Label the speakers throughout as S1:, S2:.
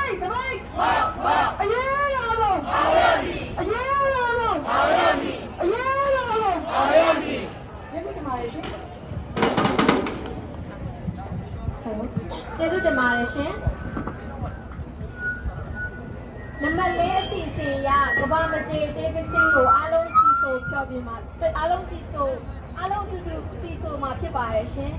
S1: ကျေးဇူးတင်ပါတယ်ရှင်နံပါတ်၄အစီအစဉ်ရကဘာမကြေသေးကချင်းကိုအားလုံးတီဆိုဖျော်ပြမှာအားလုံးတီဆိုအားလုံးတူတူတီဆိုမှာဖြစ်ပါတယ်ရှင်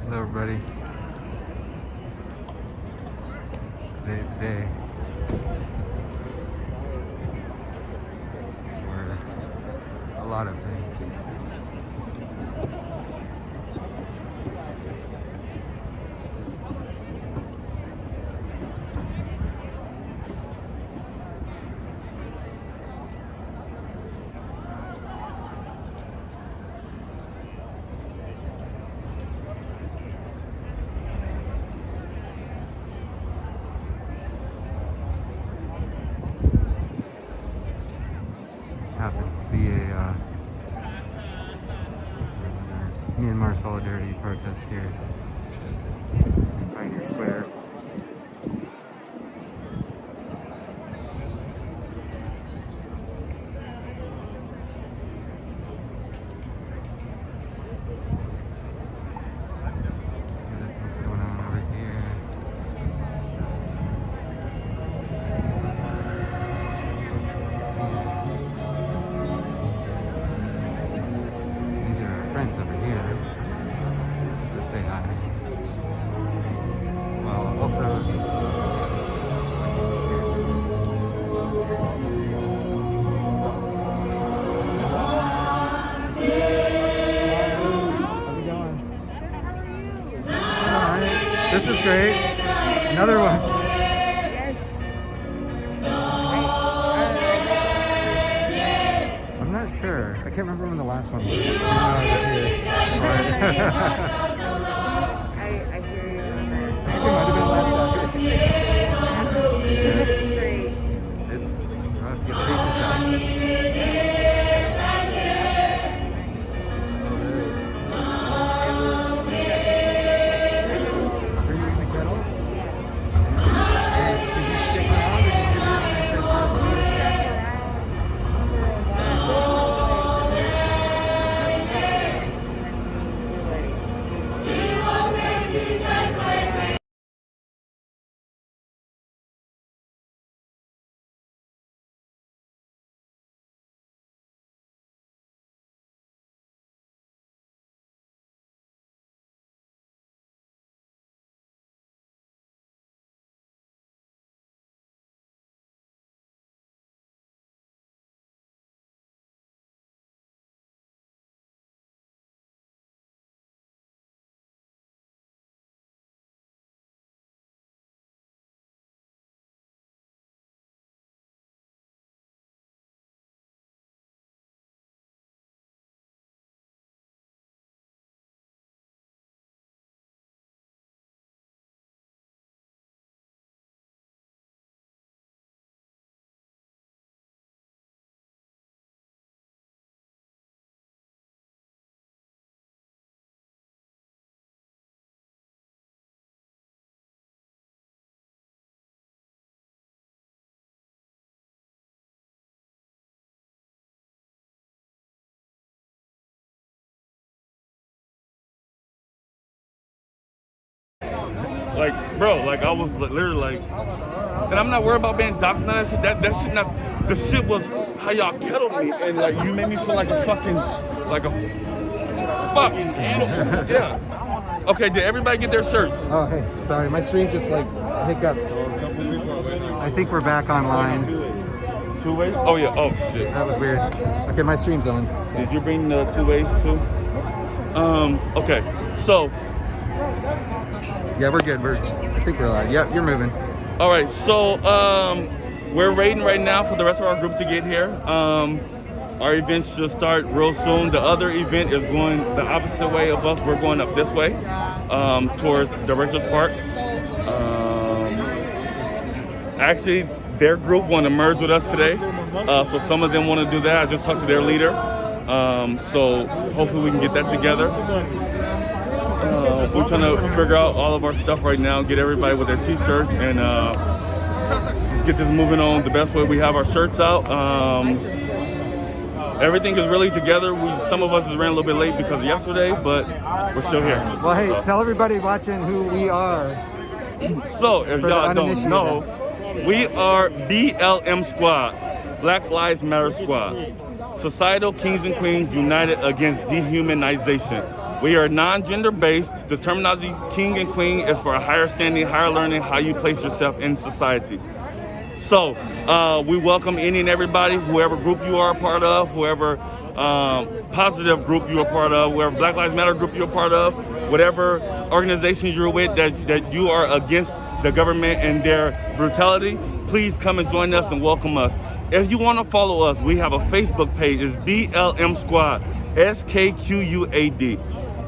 S2: Hello everybody. Today is a day where a lot of things happens to be a Myanmar solidarity protest here in Pioneer Square. What's going on over here? Friends over here. Let's say hi. Well, also, watching these kids. How's it going? Alright. This is great. Another one. Not sure. I can't remember when the last one was. I hear you on that. I think it might have been last Saturday. It's great. It's rough. You gotta pace yourself. Are you in the kettle? Did you stick around or did you
S3: Like, bro, like I was literally like, and I'm not worried about being doxxed and that shit. That shit not, the shit was how y'all kettled me and like you made me feel like a fucking animal. Yeah. Okay, did everybody get their shirts?
S2: Oh, hey, sorry, my stream just like hiccuped. I think we're back online.
S3: Two ways? Oh yeah, oh shit.
S2: That was weird. Okay, my stream's on. So.
S3: Did you bring the 2 ways too? Okay, so.
S2: Yeah, we're good. I think we're live. Yep, you're moving.
S3: All right, so we're waiting right now for the rest of our group to get here. Our events should start real soon. The other event is going the opposite way of us. We're going up this way towards Directors Park. Actually, their group want to merge with us today, so some of them want to do that. I just talked to their leader, so hopefully we can get that together. We're trying to figure out all of our stuff right now, get everybody with their t-shirts, and just get this moving on the best way. We have our shirts out. Everything is really together. Some of us ran a little bit late because of yesterday, but we're still here.
S2: Well, hey, tell everybody watching who we are.
S3: So, if y'all don't know, we are BLM Squad, Black Lives Matter Squad. Societal Kings and Queens United Against Dehumanization. We are non-gender based. The terminology king and queen is for a higher standing, higher learning, how you place yourself in society. So we welcome any and everybody, whoever group you are a part of, whoever positive group you are part of, whoever Black Lives Matter group you're a part of, whatever organizations you're with that you are against the government and their brutality, please come and join us and welcome us. If you want to follow us, we have a Facebook page. It's BLM Squad, SKQUAD.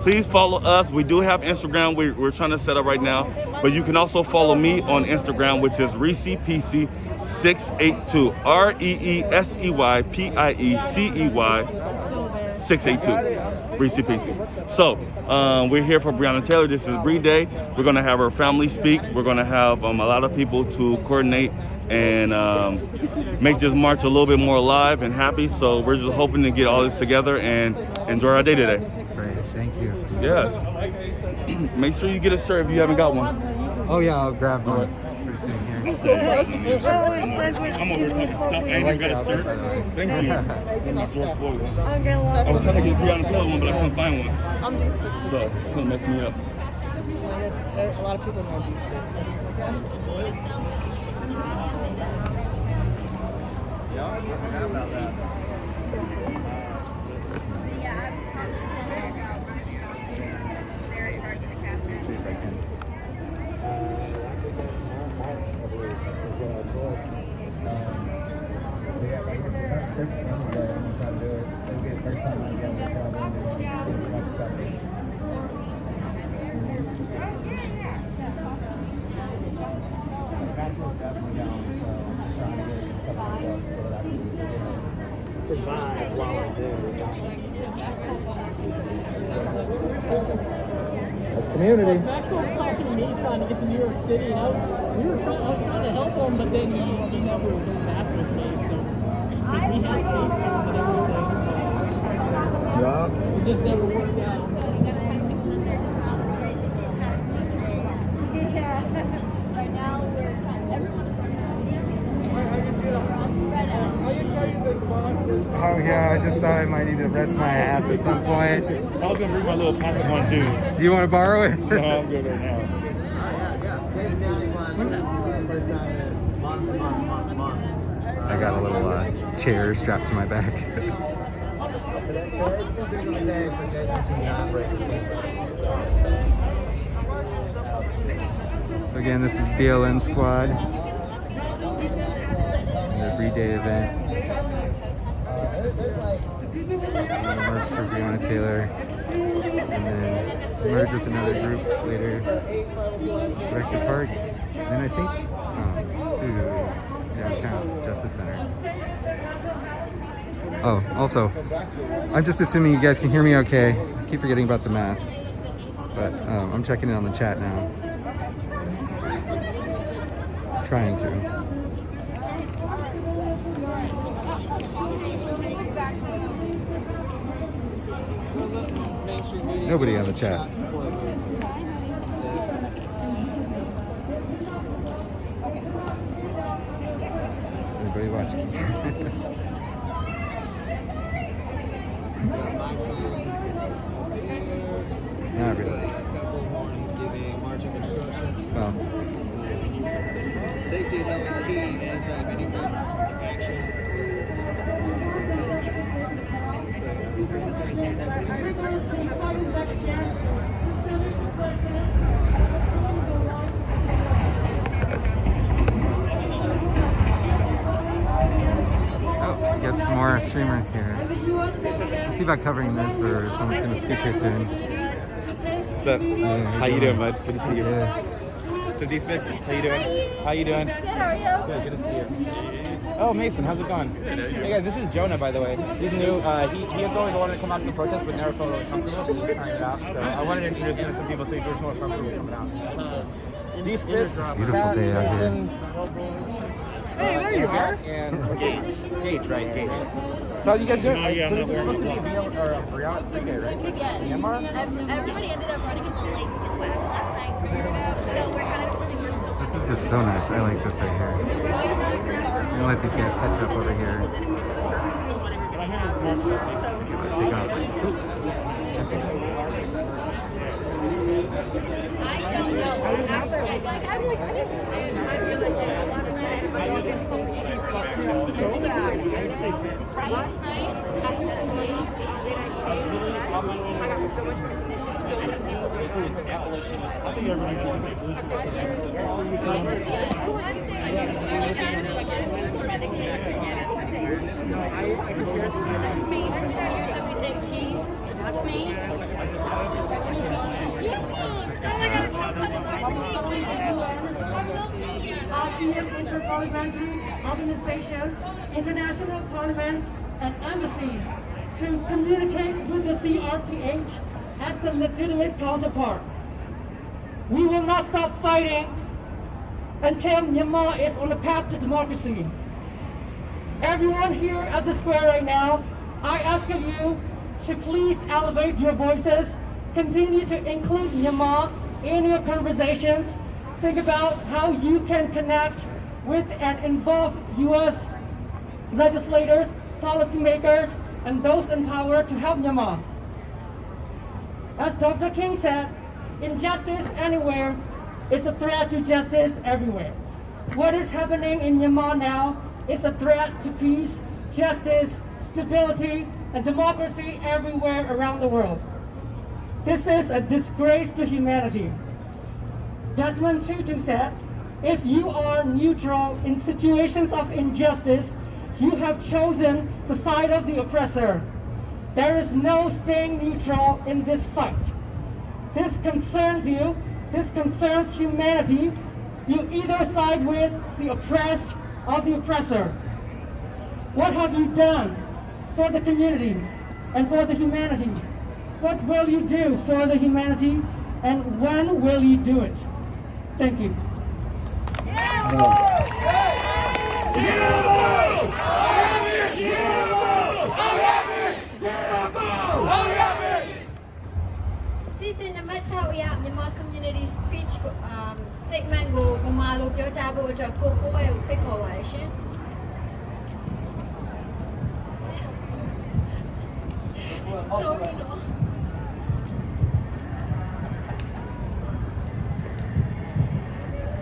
S3: Please follow us. We do have Instagram we're trying to set up right now, but you can also follow me on Instagram, which is ReesePiece682, ReeseYPiecey 682, Reese Piece. So we're here for Breonna Taylor. This is Bree Day. We're gonna have her family speak. We're gonna have a lot of people to coordinate and make this march a little bit more alive and happy. So we're just hoping to get all this together and enjoy our day today.
S2: Great, thank you.
S3: Yes. Make sure you get a shirt if you haven't got one.
S2: Oh yeah, I'll grab one. Pretty soon here.
S3: I'm over here talking stuff. I ain't even got a shirt. Thank you. I was trying to get Breonna Taylor one, but I couldn't find one. So it's gonna mess me up.
S4: A lot of people know these things.
S5: Yeah, I forgot about that.
S6: Yeah, I've talked to Debbie about running off because they're in charge of the cash in.
S2: See if I can.
S5: Survive while I do. That's community.
S4: Maxwell was talking to me trying to get to New York City, and I was trying to help him, but then he never was back with me. So we had FaceTime and everything.
S5: Yeah.
S4: It just never worked out.
S6: Right now, everyone is
S2: Oh yeah, I just thought I might need to rest my ass at some point.
S3: I was gonna bring my little pocket one too.
S2: Do you want to borrow it?
S3: No, I'm good right now.
S2: I got a little chair strapped to my back. So again, this is BLM Squad and the Bree Day event. Merge for Breonna Taylor, and then merge with another group later. Director Park, and then I think to downtown Justice Center. Oh, also, I'm just assuming you guys can hear me okay. I keep forgetting about the mask, but I'm checking in on the chat now. Trying to. Nobody on the chat. Is anybody watching? Not really. Well.
S5: Safety is always key. Anytime anybody action.
S2: got some more streamers here. Let's see about covering this, or someone's gonna speak here soon.
S7: What's up?
S2: Yeah,
S7: How you doing, bud? Good to see you.
S2: Yeah.
S7: So D-Spitz, how you doing? How you doing?
S6: Good, how are you?
S7: Good to see you. Oh, Mason, how's it going? Hey guys, this is Jonah, by the way. He's new. He has always wanted to come out to the protest, but never felt really comfortable. He's trying it out. So I wanted to introduce him to some people so he feels more comfortable coming out. D-Spitz,
S2: Beautiful day out here.
S7: Hey, there you are. And Gage, right? Gage. So how you guys doing? So this is supposed to be a Breonna free day, right?
S6: Yes.
S7: Myanmar?
S6: Everybody ended up running a little late because last night. So we're kind of we're still.
S2: This is just so nice. I like this right here. I'm gonna let these guys catch up over here. Take off.
S6: I don't know. After I realized there's a lot of times I walking folks so bad. Last night, after the days, I got so much
S8: ASEAN interparliamentary organizations, international parliaments, and embassies to communicate with the CRPH as the legitimate counterpart. We will not stop fighting until Myanmar is on the path to democracy. Everyone here at the square right now, I ask of you to please elevate your voices, continue to include Myanmar in your conversations. Think about how you can connect with and involve U.S. legislators, policymakers, and those in power to help Myanmar. As Dr. King said, injustice anywhere is a threat to justice everywhere. What is happening in Myanmar now is a threat to peace, justice, stability, and democracy everywhere around the world. This is a disgrace to humanity. Desmond Tutu said, if you are neutral in situations of injustice, you have chosen the side of the oppressor. There is no staying neutral in this fight. This concerns you, this concerns humanity. You either side with the oppressed or the oppressor. What have you done for the community and for the humanity? What will you do for the humanity, and when will you do it? Thank you.
S1: Season number 6 ရမြန်မာ community speech statement ကိုဗမာလိုပြောကြားဖို့အတွက်ကိုကိုအဲ့ကိုဖိတ်ခေါ်ပါတယ်ရှင်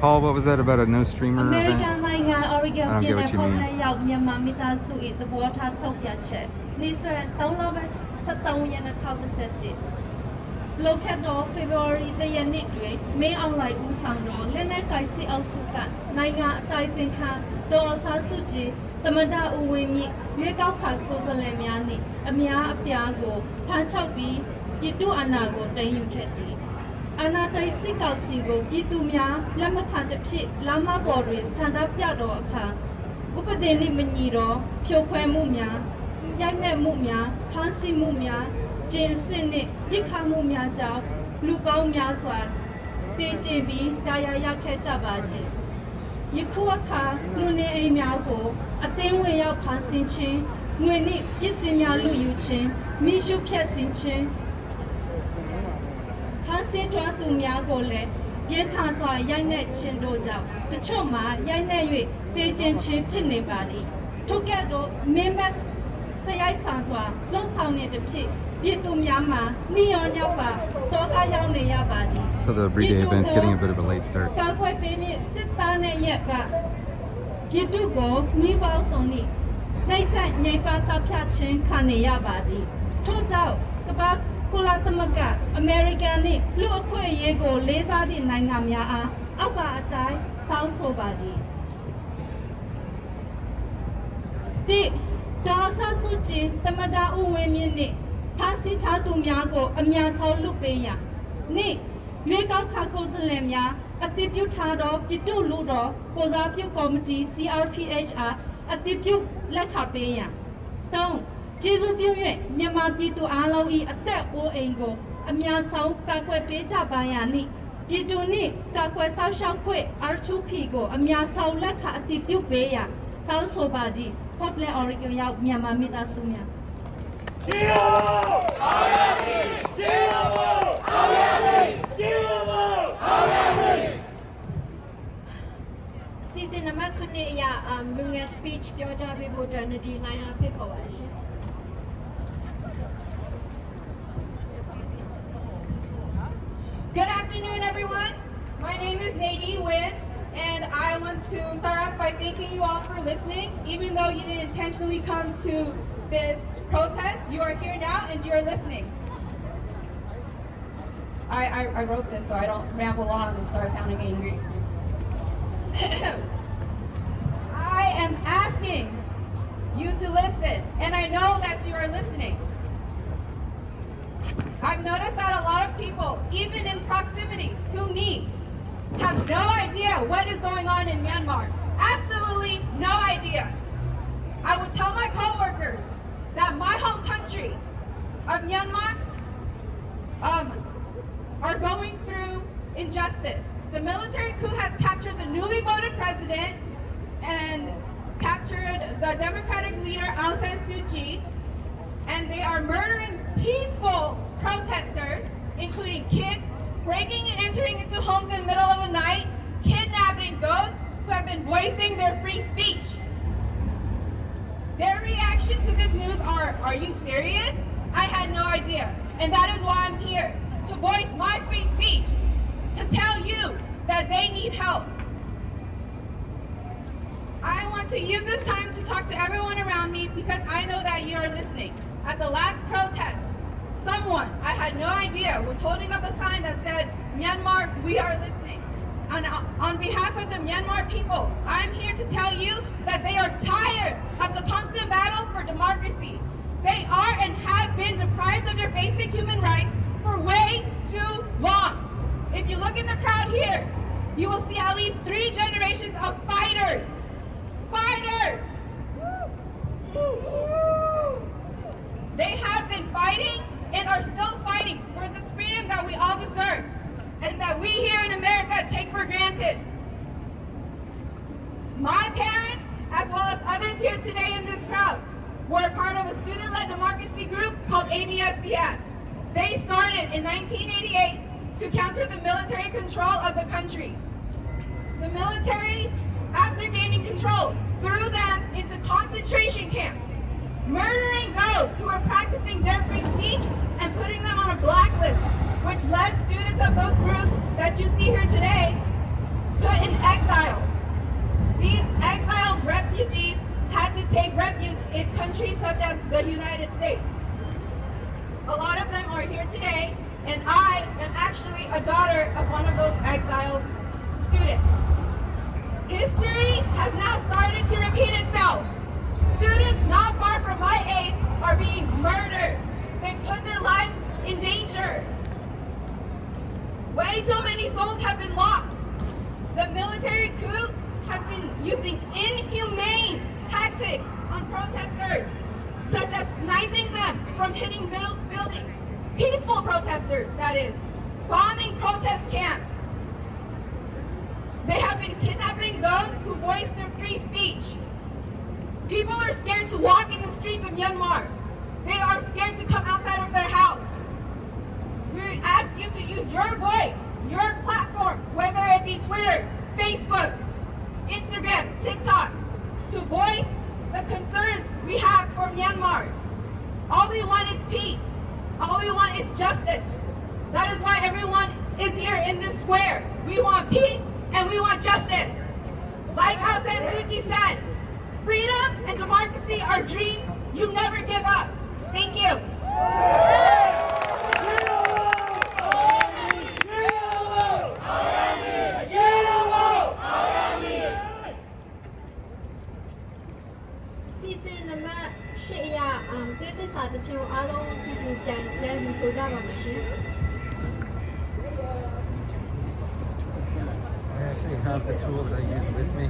S2: Paul, what was that about a no streamer event?
S9: American နိုင်ငံ Oregon
S2: I don't
S9: ပြည်
S2: get
S9: နယ်
S2: what you
S9: ပေါ်
S2: mean.
S9: နဲ့ရောက်မြန်မာမိသားစု၏သဘောထားထုတ်ပြန်ချက်နေ့စွဲ3လပိုင်း23ရက်2021လောက်ခတ်တော့ February 1ရက်နေ့တွင်မင်းအောင်လိုက်ဦးဆောင်တော့လက်နက်ကိုင်စစ်အုပ်စုကနိုင်ငံအတိုင်းသင်္ခါဒေါ်ဆာစုကြည်သမ္မတဦးဝင်းမြင့်ရွေးကောက်ခံကိုယ်စားလှယ်များနှင့်အများအပြားကိုဖမ်းချုပ်ပြီးပြည်သူအာဏာကိုတင်ယူခဲ့သည်အာဏာသိမ်းစစ်ကောင်စီကိုပြည်သူများလက်မခံသဖြင့်လမ်းမပေါ်တွင်ဆန္ဒပြတော်အခါဥပဒေနှင့်မညီသောဖြိုခွဲမှုများရိုက်နှက်မှုများဖမ်းဆီးမှုများကျင်းစစ်နှင့်ပြစ်ခတ်မှုများကြောင့်လူပေါင်းများစွာတည်ကြည်ပြီးတရားရခဲ့ကြပါသည်ယခုအခါလူနေအိမ်များကိုအသိငွေရောက်ဖမ်းဆီးခြင်းငွေနှင့်ပစ္စည်းများလူယူခြင်းမိရှုဖျက်ဆီးခြင်းဖမ်းဆီးထွားသူများကိုလည်းပြင်းထန်စွာရိုက်နှက်ခြင်းတို့ကြောင့်တချို့မှာရိုက်နှက်၍တည်ခြင်းချင်းဖြစ်နေပါသည်ထို့ကဲ့သို့မင်းမက်ဆရိုက်ဆန်စွာလှုပ်ဆောင်နေသည်ဖြစ်ပြည်သူများမှာနှီးရောညောက်ပါတောကရောက်နေရပါသည်
S2: So the Bree Day event's getting a bit of a late start.
S9: ကာကွယ်ပေးမည့်စစ်သားနဲ့ရက်ကပြည်သူကိုနှီးပေါင်းစုံနှင့်နှိမ့်ဆက်ငြိမ်ပါတပ်ဖြတ်ခြင်းခံနေရပါသည်ထို့ကြောင့်ကမ္ဘာကုလသမဂ္ဂအမေရိကန်နှင့်လူအခွင့်အရေးကိုလေးစားသည့်နိုင်ငံများအားအောက်ပါအတိုင်းတောင်းဆိုပါသည် ဒေါ်ဆဆုချီသမဒဥဝင်းမြင့်နှင့်ဖမ်းဆီးထားသူများကိုအမြန်ဆုံးလွှတ်ပေးရန်နှင့်ရွေးကောက်ခံကိုယ်စားလှယ်များအတည်ပြုထားသောပြည်သူ့လူတော်ကိုစားပြုကော်မတီ CRPH အားအတည်ပြုလက်ခံပေးရန်၃ကျေးဇူးပြု၍မြန်မာပြည်သူအားလုံး၏အသက်အိုးအိမ်ကိုအများဆုံးကာကွယ်ပေးကြပါရန်နှင့်ပြည်သူနှင့်ကာကွယ်စောင့်ရှောက်ခွင့် R2P ကိုအများဆုံးလက်ခံအတည်ပြုပေးရန်တောင်းဆိုပါသည် Portland Oregon ရောက်မြန်မာမိသားစုများစီစဉ်နံပါတ်9အရာလူငယ် speech ပြောကြားပေးဖို့အတွက်ဒီ line အဖြစ်ခေါ်ပါရှင်
S1: Good afternoon, everyone. My name is Nadine Wynn, and I want to start off by thanking you all for listening. Even though you didn't intentionally come to this protest, you are here now and you are listening. I wrote this so I don't ramble on and start sounding angry. I am asking you to listen, and I know that you are listening. I've noticed that a lot of people, even in proximity to me, have no idea what is going on in Myanmar. Absolutely no idea. I would tell my coworkers that my home country of Myanmar are going through injustice. The military coup has captured the newly voted president and captured the democratic leader Aung San Suu Kyi, and they are murdering peaceful protesters, including kids, breaking and entering into homes in the middle of the night, kidnapping those who have been voicing their free speech. Their reaction to this news are you serious? I had no idea. And that is why I'm here, to voice my free speech, to tell you that they need help. I want to use this time to talk to everyone around me because I know that you are listening. At the last protest, someone, I had no idea, was holding up a sign that said, Myanmar, we are listening. And on behalf of the Myanmar people, I'm here to tell you that they are tired of the constant battle for democracy. They are and have been deprived of their basic human rights for way too long. If you look in the crowd here, you will see at least 3 generations of fighters. Fighters! They have been fighting and are still fighting for this freedom that we all deserve and that we here in America take for granted. My parents, as well as others here today in this crowd, were part of a student-led democracy group called ABSDF. They started in 1988 to counter the military control of the country. The military, after gaining control, threw them into concentration camps, murdering those who were practicing their free speech and putting them on a blacklist, which led students of those groups that you see here today put in exile. These exiled refugees had to take refuge in countries such as the United States. A lot of them are here today, and I am actually a daughter of one of those exiled students. History has now started to repeat itself. Students not far from my age are being murdered. They put their lives in danger. Way too many souls have been lost. The military coup has been using inhumane tactics on protesters, such as sniping them from hitting middle buildings. Peaceful protesters, that is. Bombing protest camps. They have been kidnapping those who voice their free speech. People are scared to walk in the streets of Myanmar. They are scared to come outside of their house. We ask you to use your voice, your platform, whether it be Twitter, Facebook, Instagram, TikTok, to voice the concerns we have for Myanmar. All we want is peace. All we want is justice. That is why everyone is here in this square. We want peace and we want justice. Like Aung San Suu Kyi said, freedom and democracy are dreams you never give up. Thank you.
S9: Season Season number 8အရာတွဲသစ္စာတချင်းကိုအားလုံးတူတူပြန်ပြီးဆိုကြပါမယ်ရှင်
S2: I actually have the tool that I use with me.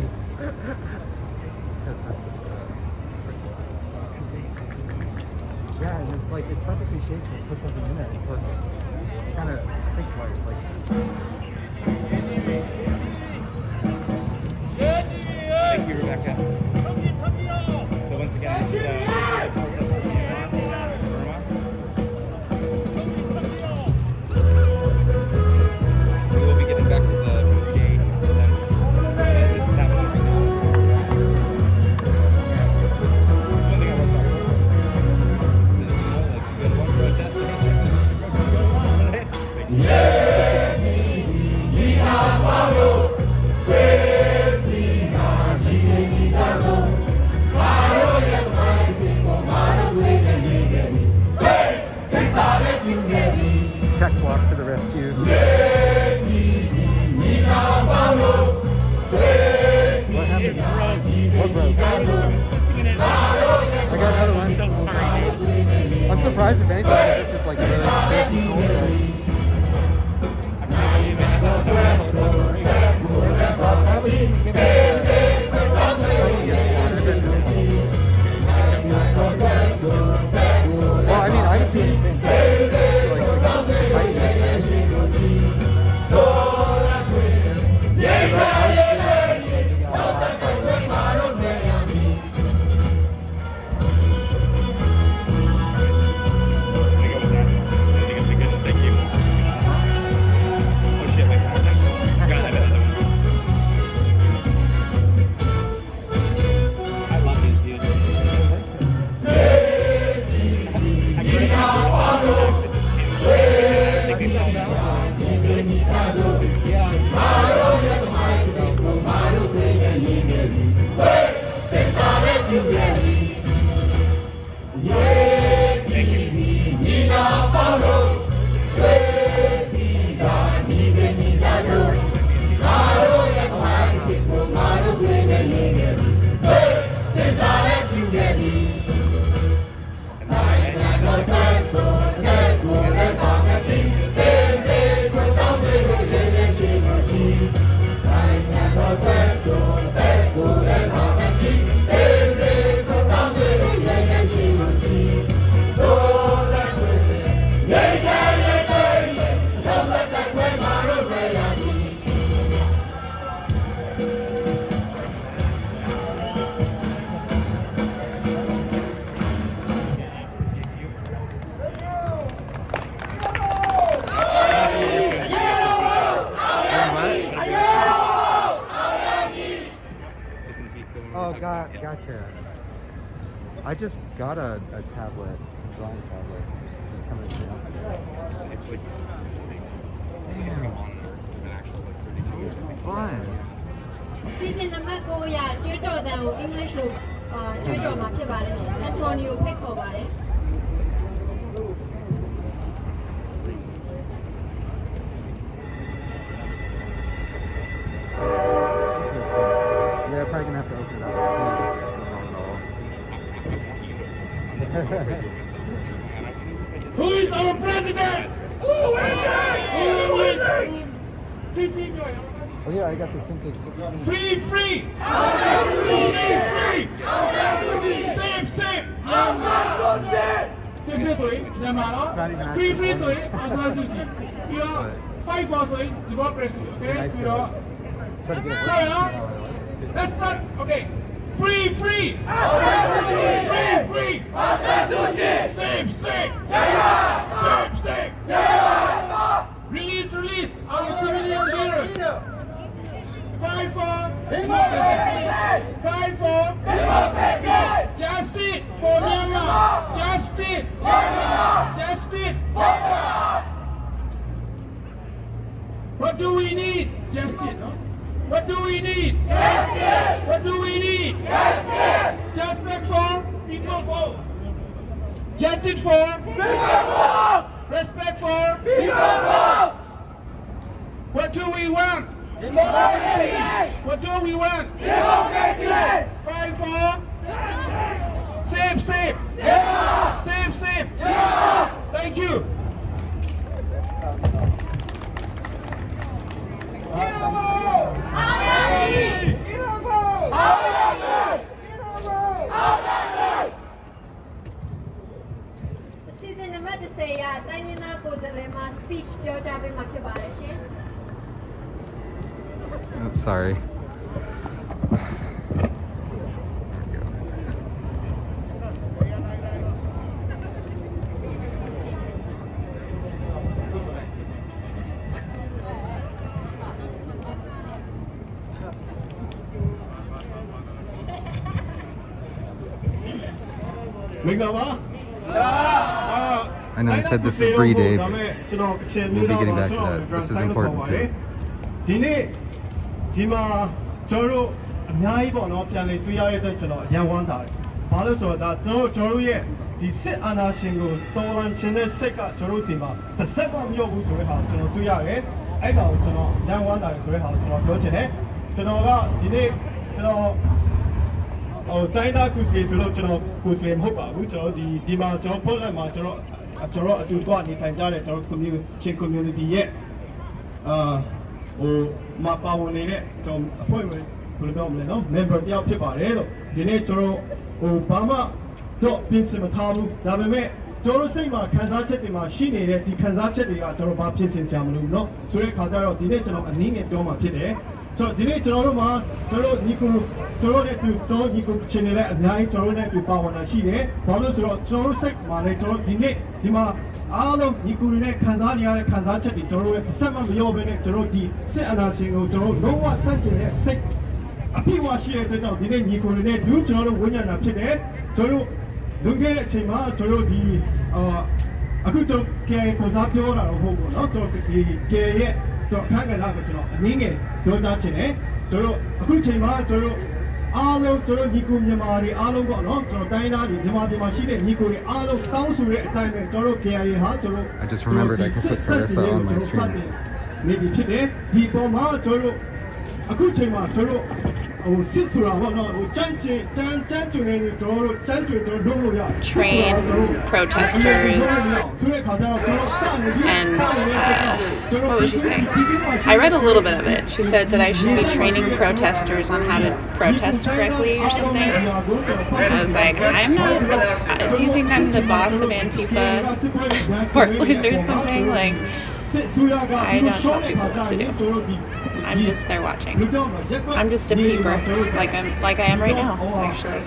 S2: Yeah, and it's like, it's perfectly shaped to put something in there. It's perfect. It's kind of thick part. It's like...
S7: Thank you, Rebecca. So once again, this is Burma. We will be getting back to the gate events. This is happening right now. It's one thing I worked on. Like, you go to one protest,
S2: Tech walk to the rescue. What happened? What broke? I got another one.
S7: so sorry, dude.
S2: I'm surprised if anything, because this is like a really fancy tool. Well, I mean, I was doing the same thing. It's like Gotcha. I just got a tablet, a drawing tablet. Coming down today.
S7: It's like this big. It's like a monitor. It's an actual like 32 inch. I think.
S2: Fun.
S9: Season number 9အရာကျွေးကြော်တန်ကို English လို့ကျွေးကြော်မှာဖြစ်ပါတယ်ရှင် Antonio ဖိတ်ခေါ်ပါတယ်
S2: Yeah, probably gonna have to open it up. It's going on at all.
S10: Who is our president? Who will win?
S2: Oh yeah, I got the Cintiq 16.
S10: Free! Free! Save! Save! ဆိုရင်မြန်မာတော့ free ဆိုရင်အစားစုကြည့်ပြီးတော့ fight for ဆိုရင် democracy okay ပြီးတော့
S2: Try to get it.
S10: sorry no let's start okay free free save release our civilian leaders fight for democracy justice for Myanmar justice what do we need justice no? What do we need? Justice! What do we need? Justice! Respect for? People for? Justice for? People for! Respect for? People for! What do we want? Democracy! What do we want? Democracy! Fight for? Safe, safe. Safe, safe. Thank you.
S6: Season number 10 ရတိုင်းရင်းသားကိုယ်စားလှယ်မှာ speech ပြောကြားပေးမှာဖြစ်ပါတယ်ရှင်
S2: Oh, sorry. I know I said this is Bree Day, but we'll be getting back to that. This is important too.
S10: ဒီနေ့ဒီမှာကျွန်တော်တို့အများကြီးပေါ့နော်ပြန်လည်တွေ့ရတဲ့အတွက်ကျွန်တော်အရန်ဝမ်းသာတယ်။ဘာလို့ဆိုတော့ဒါကျွန်တော်တို့ရဲ့ဒီစစ်အာဏာရှင်ကိုတော်လှန်ခြင်းတဲ့စိတ်ကကျွန်တော်တို့စီမှာတစ်စက်မှမလျော့ဘူးဆိုတဲ့ဟာကျွန်တော်တွေ့ရတယ်။အဲ့ဒါကိုကျွန်တော်အရန်ဝမ်းသာတယ်ဆိုတဲ့ဟာကိုကျွန်တော်ပြောချင်တယ်။ကျွန်တော်ကဒီနေ့ကျွန်တော်တိုင်းသားကုစလေးဆိုတော့ကျွန်တော်ကုစလေးမဟုတ်ပါဘူးကျွန်တော်ဒီမှာကျွန်တော်ပေါ်လိုက်မှာကျွန်တော်အတူတူနေထိုင်ကြတဲ့ကျွန်တော် community ရဲ့မပါဝင်နေတဲ့ကျွန်တော်အဖွဲ့ဝင်ဘယ်လိုပြောမလဲနော် member တယောက်ဖြစ်ပါတယ်လို့ဒီနေ့ကျွန်တော်ဘာမှတော့ပြင်ဆင်မထားဘူးဒါပေမဲ့ကျွန်တော်စိတ်မှာခံစားချက်တွေမှာရှိနေတဲ့ဒီခံစားချက်တွေကကျွန်တော်ဘာပြင်ဆင်စရာမလိုဘူးเนาะဆိုတဲ့ခါကျတော့ဒီနေ့ကျွန်တော်အနည်းငယ်ပြောမှာဖြစ်တယ်ဆိုတော့ဒီနေ့ကျွန်တော်တို့မှာကျွန်တော်ညီကိုကျွန်တော်နဲ့တူတော့ညီကိုချင်းနေတဲ့အများကြီးကျွန်တော်နဲ့တူပါဝင်တာရှိတယ်ဘာလို့ဆိုတော့ကျွန်တော်တို့စိတ်မှာလည်းကျွန်တော်ဒီနေ့ဒီမှာအားလုံးညီကိုတွေနဲ့ခံစားနေရတဲ့ခံစားချက်တွေကျွန်တော်တို့ရဲ့ဆက်မမရောဘဲနဲ့ကျွန်တော်ဒီစစ်အာဏာရှင်ကိုကျွန်တော်လုံးဝဆန့်ကျင်တဲ့စိတ်အပြည့်အဝရှိတဲ့အတွက်ကြောင့်ဒီနေ့ညီကိုတွေနဲ့ဒူးကျွန်တော်တို့ဝိညာဉ်တာဖြစ်တယ်ကျွန်တော်တို့လွန်ခဲ့တဲ့အချိန်မှာကျွန်တော်တို့ဒီအခုကျွန်တော်ကဲကိုစားပြောတာတော့ဟုတ်ပေါ့နော်ကျွန်တော်ဒီကဲရဲ့တော့ခန်းကဏ္ဍကိုကျွန်တော်အနည်းငယ်ပြောကြားချင်တယ်ကျွန်တော်အခုချိန်မှာကျွန်တော်အားလုံးကျွန်တော်ညီကိုမြန်မာတွေအားလုံးပေါ့နော်ကျွန်တော်တိုင်းသားတွေမြန်မာပြည်မှာရှိတဲ့ညီကိုတွေအားလုံးတောင်းဆိုတဲ့အတိုင်းပဲကျွန်တော် KIA ဟာကျွန်တော်
S2: I just remembered I can put Carissa on my screen.
S10: နေပြီဖြစ်တယ်ဒီပေါ်မှာကျွန်တော်အခုချိန်မှာကျွန်တော်စစ်ဆိုတာပေါ့နော်ကြမ်းကျွနေတယ်ကျွန်တော်ကြမ်းကျွကျွန်တော်လုပ်လို့ရတယ်
S11: train protesters and what was she saying? I read a little bit of it. She said that I should be training protesters on how to protest correctly or something. I was like, I'm not do you think I'm the boss of Antifa Portland or something? Like, I don't tell people what to do. I'm just there watching. I'm just a peeper, like I am right now, actually.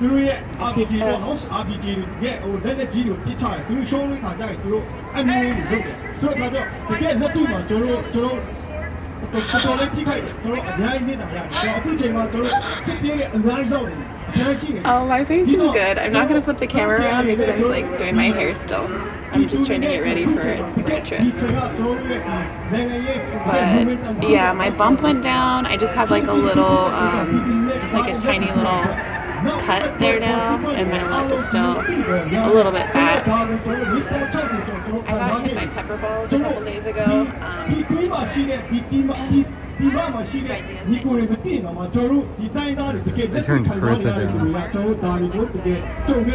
S10: သူတို့ရဲ့ RPG ပေါ့နော် RPG တွေလက်နဲ့ကြီးတွေပြစ်ချတယ်သူတို့ရှုံးလို့ခါကြရင်သူတို့အမျိုးတွေလုပ်တယ်ဆိုတော့ဒါကြောင့်တကယ်လက်တွေ့မှာကျွန်တော်တော်လေးထိခိုက်တယ်ကျွန်တော်အများကြီးနေတာရတယ်ကျွန်တော်အခုချိန်မှာကျွန်တော်စစ်ပြေးတဲ့အများကြီးရောက်နေအများကြီးရှိနေ
S11: Oh, my face is good. I'm not gonna flip the camera around because I'm like doing my hair still. I'm just trying to get ready for a trip. But yeah, my bump went down. I just have like a little, like a tiny little cut there now, and my lip is still a little bit fat. I got hit by pepper balls a couple days ago.
S2: I turned Carissa down.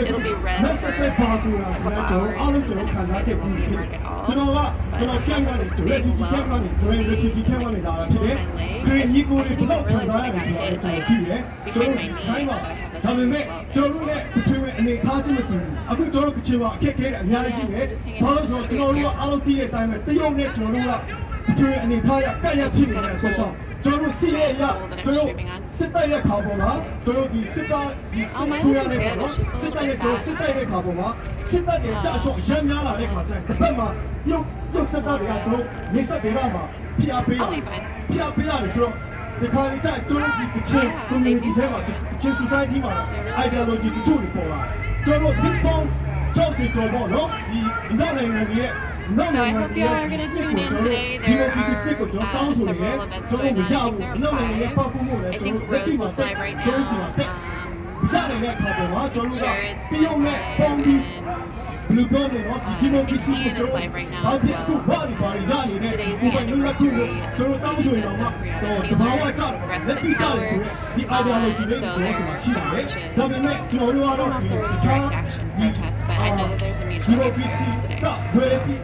S11: It'll be red for a couple hours, and then it's like it won't be work at all. But big lump in my leg. I don't even realize that I got hit like between my knee, but I have a huge swell there.
S10: အခုကျွန်တော်ကချင်မှာအခက်ခဲတဲ့အများကြီးရှိတယ်ဘာလို့ဆိုတော့ကျွန်တော်တို့ကအားလုံးသိတဲ့အတိုင်းပဲတရုတ်နဲ့ကျွန်တော်တို့ကကျွေးအနေထားရကပ်ရဖြစ်နေတဲ့အတွက်ကြောင့်ကျွန်တော်တို့စီရဲ့ရကျွန်တော်စစ်တိုက်တဲ့ခါပေါ်မှာကျွန်တော်ဒီစစ်သားဒီဆိုရတဲ့ပေါ့နော်စစ်တိုက်တဲ့ကျွန်တော်စစ်တိုက်တဲ့ခါပေါ်မှာစစ်တပ်တွေကြာရှုံးရမ်းများလာတဲ့ခါကျရင်တစ်ပတ်မှာပြုတ်စစ်တပ်တွေကကျွန်တော်နေဆက်ပေးတာမှာဖျားပေးရတယ်ဆိုတော့ဒီခါလေးကျကျွန်တော်ဒီကချင် community ထဲမှာကချင် society မှာ ideology တချို့တွေပေါ်လာကျွန်တော်ဘစ်ပေါင်း60ကျော်ပေါ့နော်ဒီနောက်နိုင်ငံတွေရဲ့
S11: So I hope y'all are going to tune in today. There are several events going on. I think Rose is live right now. Jared's going live, and I think Ian is live right now as well. Today's the anniversary of the Breonna Taylor Rest in Power, so there are some marches. I don't know if they're indirect action protests, but I know that there's a mutual aid today. Make sure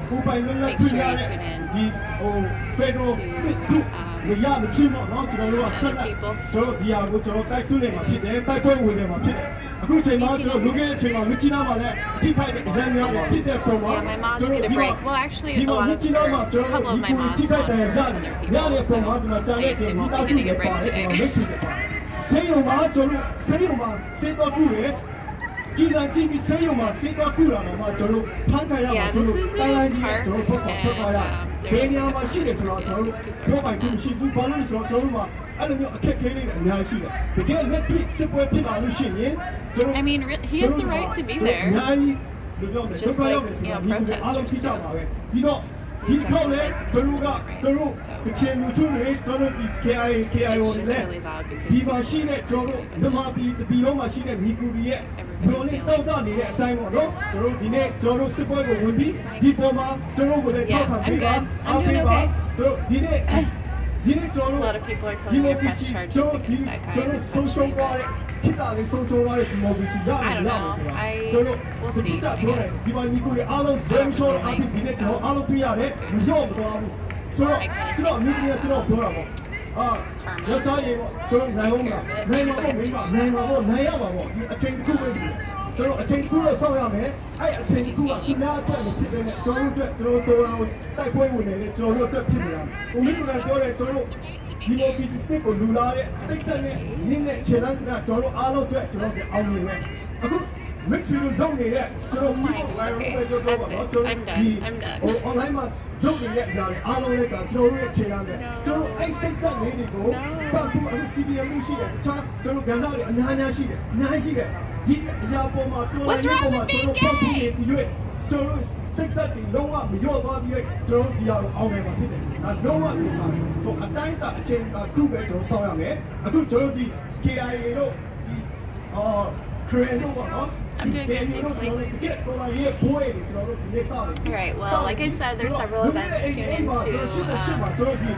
S11: you tune in to Yeah, my mods get a break. Well, actually, a couple of my mods mod for other people, so I guess they won't be getting a break today. Yeah, this is in the park, and there's like a I mean, he has the right to be there, just like, protesters do. It's just really loud because everybody's Yeah, I'm good. I'm doing okay. A lot of people are telling me to press charges against that guy, essentially, but I don't know. We'll see, I guess. I don't really
S10: Mix with the donate that.
S11: Okay, that's it. I'm done.
S10: Online ma donate that yare. All of that. Joro ye chena me. Joro ai sai tat ne ni ko. Ba ku anu CDM ရှိတယ်တခြားကျွန်တော်ကဏ္ဍတွေအများကြီးရှိတယ်အများကြီးရှိတယ်ဒီအရာပေါ်မှာတော်လိုက်ပေါ်မှာကျွန်တော်ပတ်ပြီးနေဒီရွေးကျွန်တော်စိတ်သက်ပြီးလုံးဝမလျော့သွားပြီးကျွန်တော်ဒီအရာကိုအောင်နိုင်မှာဖြစ်တယ်ဒါလုံးဝမချမ်းဆိုအတိုင်းတာအချိန်ကခုပဲကျွန်တော်ဆောက်ရမယ်အခုကျွန်တော်ဒီ KIA တို့ဒီKorean တို့ပေါ့နော်
S11: I'm doing good, thanks, Alright, well, like I said, there's several events. Tune into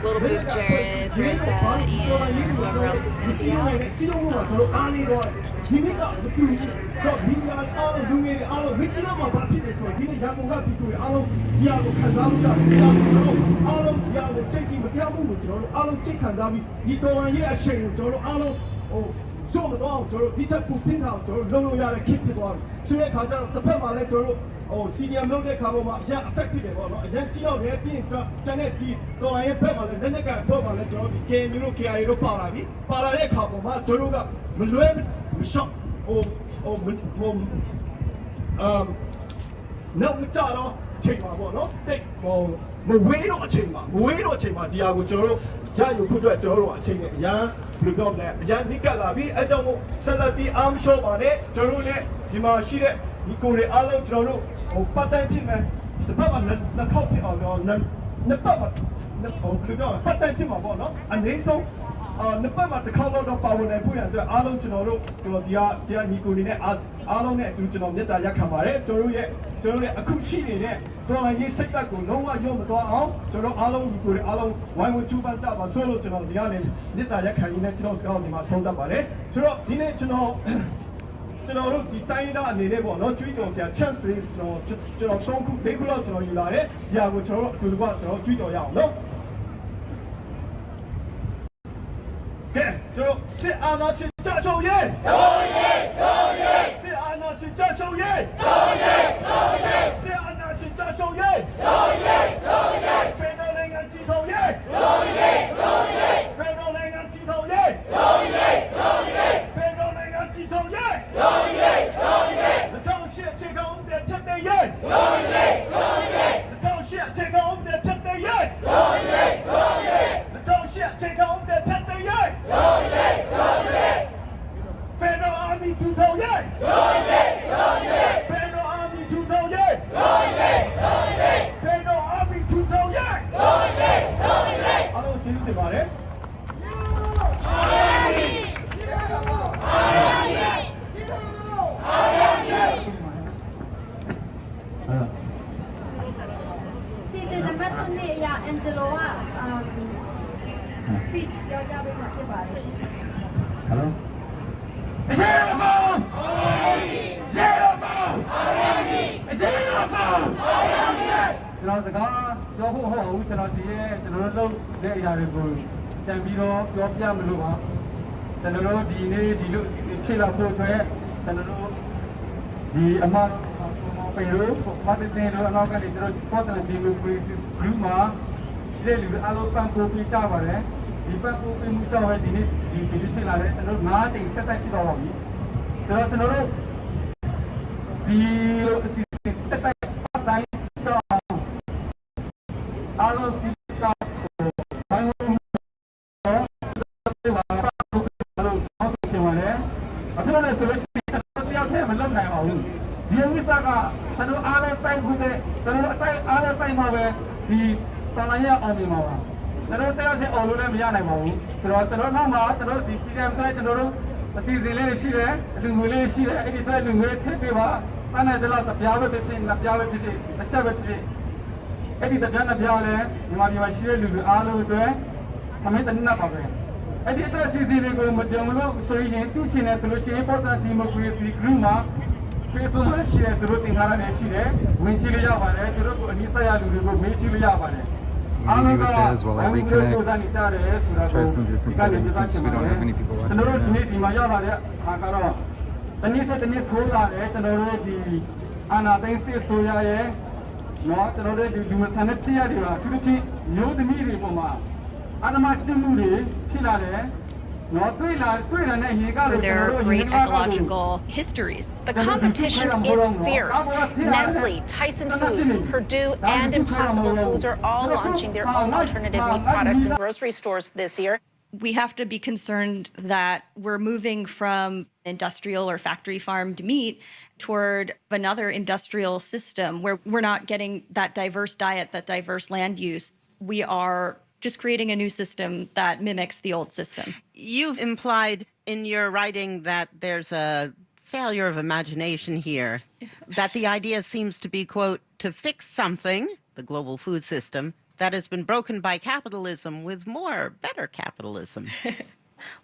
S11: Little Boop Jared, Marissa, Ian, whoever else is going to be out.
S10: John Long, Dita Pupin House, Lolo Yara keep it on. Sure, the Pema letter, or CDM Logan Kavoma, affected it, or Gentio, they have been Janet, though I am Pema, and then I got Pema letter, came Yuki, Parabi, Parade Kavoma, Toruga, Mulweb, Shop, or no Machado, Chema, no, take Muedo Chema, Diago Joro, Jayu Kudu Joro, Chema, Blue Yan Nicalabi, Adamo, Salabi, Arm Show on it, Jorune, Dimashire, Nicole Alo Joro, or Patan Pima, the Papa, the copy of the Papa, the Patan Pima, and they so. The Pama, the color of power and put the Alo Genoro to the Nicoline, Alo net to Geneta Yakamare, Jorue, Akuchi in it, Dona Yesetaku, no one yom the door, Joro Alo, Nicole Alo, why would you want to have a solo to the Yanin, Nita Yakaine, Scout, Masoda Bare, so didn't you know. The Taina and the level, not treat us a chance to don't cook regular to you like it, yeah, which are to the water or treat or young, no? Okay, so sit on us in Joshua, yeah! Sit on us in Joshua, yeah! Sit on us in Joshua, yeah! Federal and Tito, yeah! Federal and Tito, yeah! Federal and Tito, yeah! The township take on their today, yeah! The township take on their today, yeah! The township take on their today, yeah! Federal Army to go, yeah! Federal Army to go, yeah! Federal Army to go, yeah! I don't think about it.
S9: Angelo က speech ပြောကြားပေးမှာဖြစ်ပါတယ်ရှင်
S10: Hello အရေးအမောင်းရေးအမောင်းအရေးအမောင်းကျွန်တော်စကားပြောဖို့ဟုတ်ဘူးကျွန်တော်ဒီရဲ့ကျွန်တော်တို့လုပ်တဲ့အရာတွေကိုပြန်ပြီးတော့ပြောပြမလို့ပါကျွန်တော်တို့ဒီနေ့ဒီလိုဖြစ်လာဖို့အတွက်ကျွန်တော်တို့ဒီအမပေလို့ပတ်တဲ့တို့အနောက်ကနေကျွန်တော်ပေါ်တယ်ဒီလိုပြည်စီလူမှာရှိတဲ့လူအားလုံးပန်းပို့ပြကြပါတယ်ဒီပန်းပို့ပြမှုကြောင့်ဒီနေ့ဒီချိန်ဖြစ်လာတယ်ကျွန်တော်9ချိန်ဆက်တိုက်ဖြစ်တော့ပါပြီကျွန်တော်တို့ဒီလိုအစီအစဉ်ဆက်တိုက်ပတ်တိုင်းတော့အားလုံးဒီကဘိုင်းလို့အခုလည်းဆိုလို့ရှိရင်ကျွန်တော်တယောက်တည်းမလုပ်နိုင်ပါဘူးဒီဥစ္စာကကျွန်တော်အားလုံးတိုင်းခုတဲ့ကျွန်တော်အတိုင်းအားလုံးတိုင်းမှာပဲဒီတော်လိုင်းရအောင်နေမှာပါကျွန်တော်တယောက်တည်းအောင်လို့လည်းမရနိုင်ပါဘူးဆိုတော့ကျွန်တော်နောက်မှာကျွန်တော်ဒီစီကံကကျွန်တော်တို့အစီအစဉ်လေးရှိတယ်လူငွေလေးရှိတယ်အဲ့ဒီအတွက်လူငွေထည့်ပေးပါတန်းတဲ့တော့တရားပဲဖြစ်ဖြစ်နှစ်ပြားပဲဖြစ်ဖြစ်တစ်ချက်ပဲဖြစ်ဖြစ်အဲ့ဒီတရားနှစ်ပြားလဲမြန်မာပြည်မှာရှိတဲ့လူတွေအားလုံးအတွက်သမင်းတနည်းပါပဲအဲ့ဒီအတွက်စီစီတွေကိုမကြုံလို့ဆိုရင်သူ့ချင်တယ်ဆိုလို့ရှိရင်ပေါ်တာဒီမိုကရေစီ group မှာ Facebook မှာရှိတဲ့သူတို့တင်ထားတာလည်းရှိတယ်ဝင်ကြည့်လို့ရပါတယ်သူတို့ကိုအနည်းဆက်ရလူတွေကိုမေးကြည့်လို့ရပါတယ်
S2: I'm going to leave it as while I reconnect. Try some different settings since we don't have many people watching right now.
S10: ဒီမှာရောက်လာတဲ့အခါကတော့တနည်းဆိုးလာတယ်ကျွန်တော်တို့ဒီအာနာသိန်းစစ်ဆိုရရဲ့နော်ကျွန်တော်တို့ဒီလူမဆန်တဲ့ဖြစ်ရတွေကသူတို့ချင်းမျိုးသမီးတွေပေါ်မှာအာနာမကျင့်မှုတွေဖြစ်လာတယ်
S12: For their great ecological histories. The competition is fierce. Nestle, Tyson Foods, Purdue, and Impossible Foods are all launching their own alternative meat products in grocery stores this year. We have to be concerned that we're moving from industrial or factory farmed meat toward another industrial system where we're not getting that diverse diet, that diverse land use. We are just creating a new system that mimics the old system.
S13: You've implied in your writing that there's a failure of imagination here, that the idea seems to be, quote, to fix something, the global food system, that has been broken by capitalism with more, better capitalism.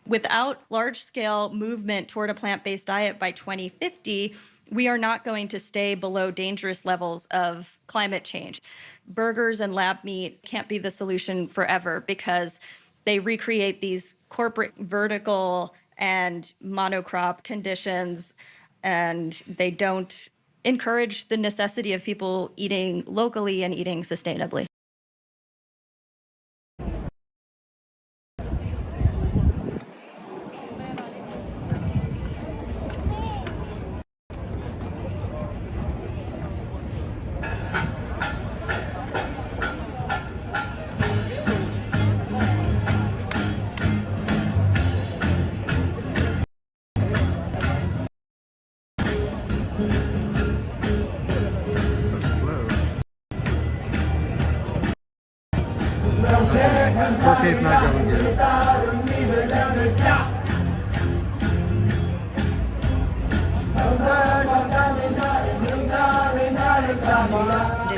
S12: Without large-scale movement toward a plant-based diet by 2050, we are not going to stay below dangerous levels of climate change. Burgers and lab meat can't be the solution forever because they recreate these corporate vertical and monocrop conditions, and they don't encourage the necessity of people eating locally and eating sustainably.
S2: It's not going good.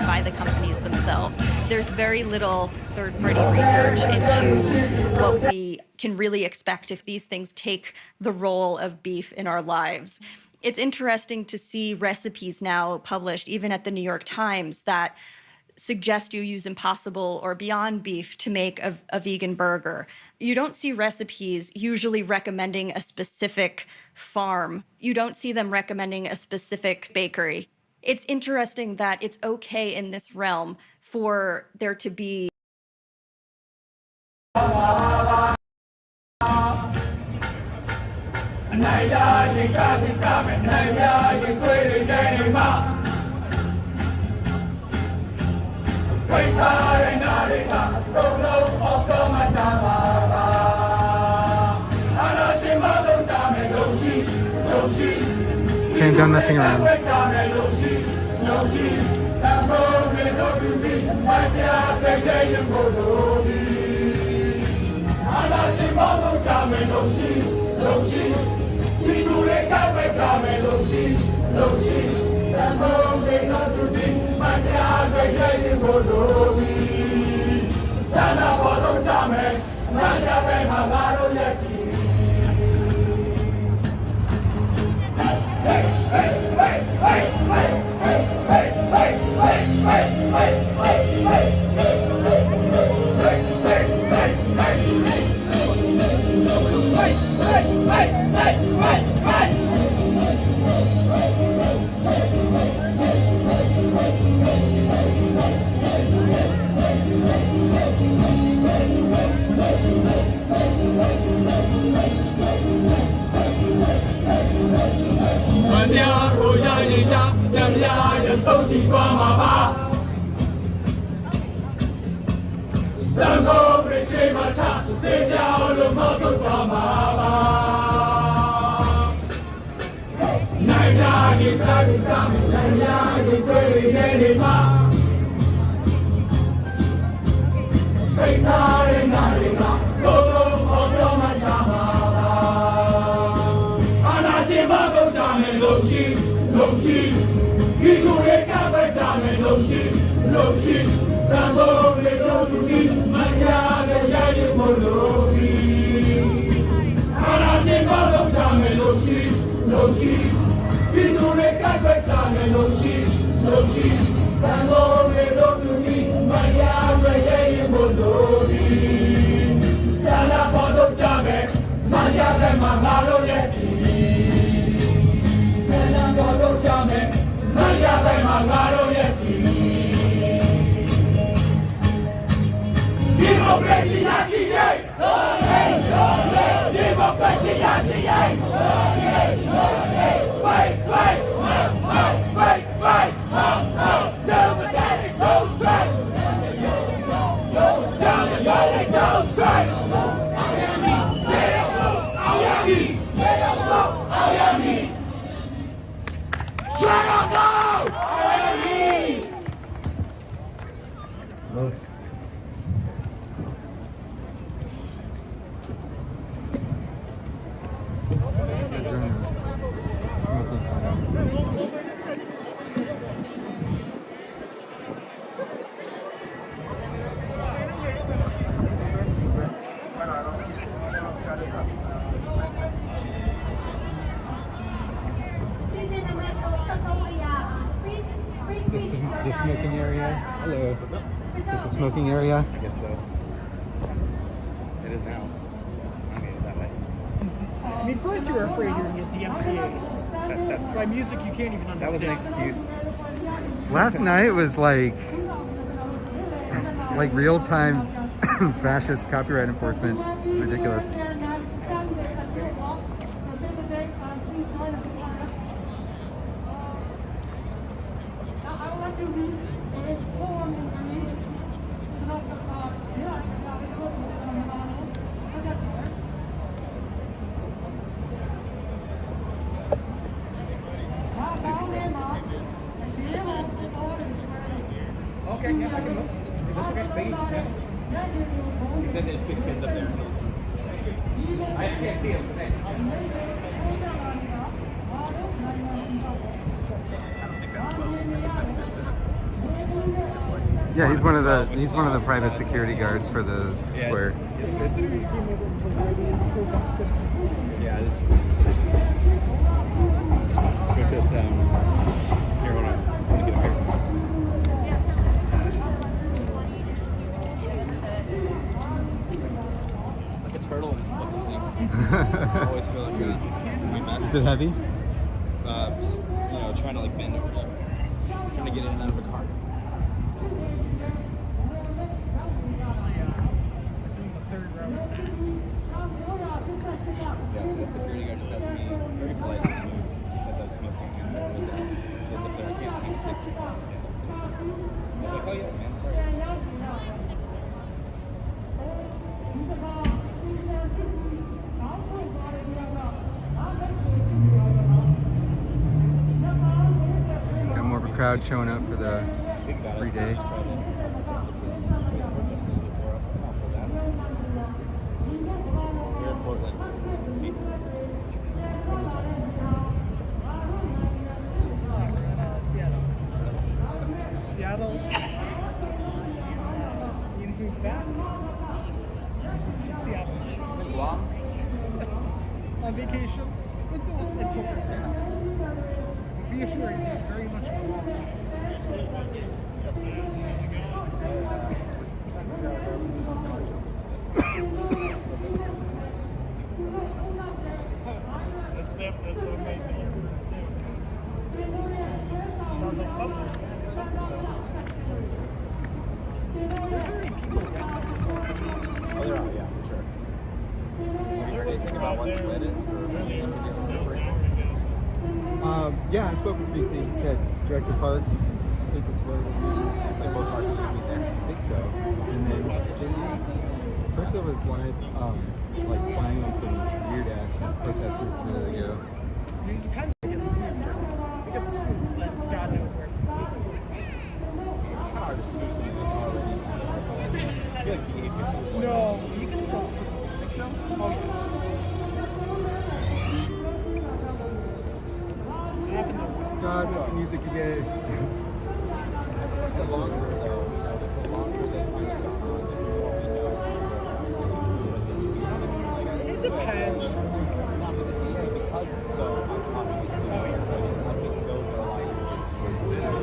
S12: By the companies themselves. There's very little third-party research into what we can really expect if these things take the role of beef in our lives. It's interesting to see recipes now published, even at the New York Times, that suggest you use Impossible or Beyond Beef to make a vegan burger. You don't see recipes usually recommending a specific farm. You don't see them recommending a specific bakery. It's interesting that it's okay in this realm for there to be
S2: Okay, I'm done messing around. This is the smoking area. Hello. Is this the smoking area?
S7: I guess so. It is now. I made it that way.
S4: I mean, first you were afraid you were going to get DMCA.
S7: That's
S4: By music you can't even understand.
S7: That was an excuse.
S2: Last night was like real-time fascist copyright enforcement. It's ridiculous.
S7: Okay, yeah, I can look. Okay, thank you. Yeah. You said there's good kids up there, so I can't see them today.
S2: Yeah, he's one of the private security guards for the square.
S7: It's Kristen. Yeah, this protest here, hold on. I'm gonna get up here. Like a turtle in this fucking thing. I always feel like we match.
S2: Is it heavy?
S7: Just trying to like bend over there. Trying to get in and out of a car. Yeah, so that security guard just asked me very politely to move because I was smoking and there was some kids up there. I can't see the kids who stand up. So I was like, oh yeah, man, sorry.
S2: Got more of a crowd showing up for the Bree Day.
S4: Seattle. moved back. This is just Seattle. On vacation. Looks a lot like corporate. Be assured, he's very much involved. There's already people down there.
S5: Oh, they're out, yeah, for sure. Have you heard anything about what the lid is?
S2: Yeah, I spoke with BC. He said Director Park, I think is where
S5: Like both marches are going to be there?
S2: I think so. And then Chris was live, like spying on some weird ass protesters a minute ago.
S4: You kind of get swooped. You get swooped, but God knows where it's going to be.
S5: It's kind of hard to swoop something that's already. I feel like TH gets swooped.
S4: No, you can still swoop.
S5: Think so?
S4: Oh, yeah.
S2: God, not the music again.
S5: I feel like the longer, though, the longer that time has gone on, the more we know what's up to be.
S4: It depends.
S5: Not with the DA, because it's so autonomous, you know, it's like, I think those are like,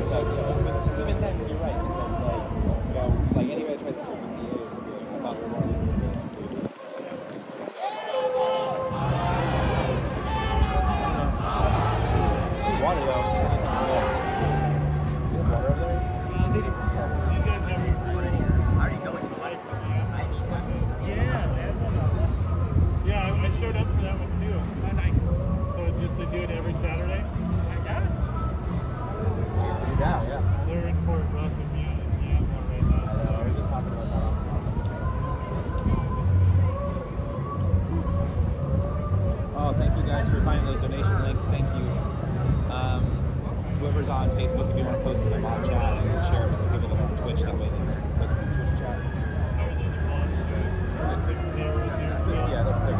S5: but even then, you're right, because like, you know, like anybody that tries to swoop the DA is like, about the more this than water though. Whoever's on Facebook, if you want to post it in the live chat and share it with the people that are on Twitch, that way they can post it in the Twitch chat. Yeah, they're big.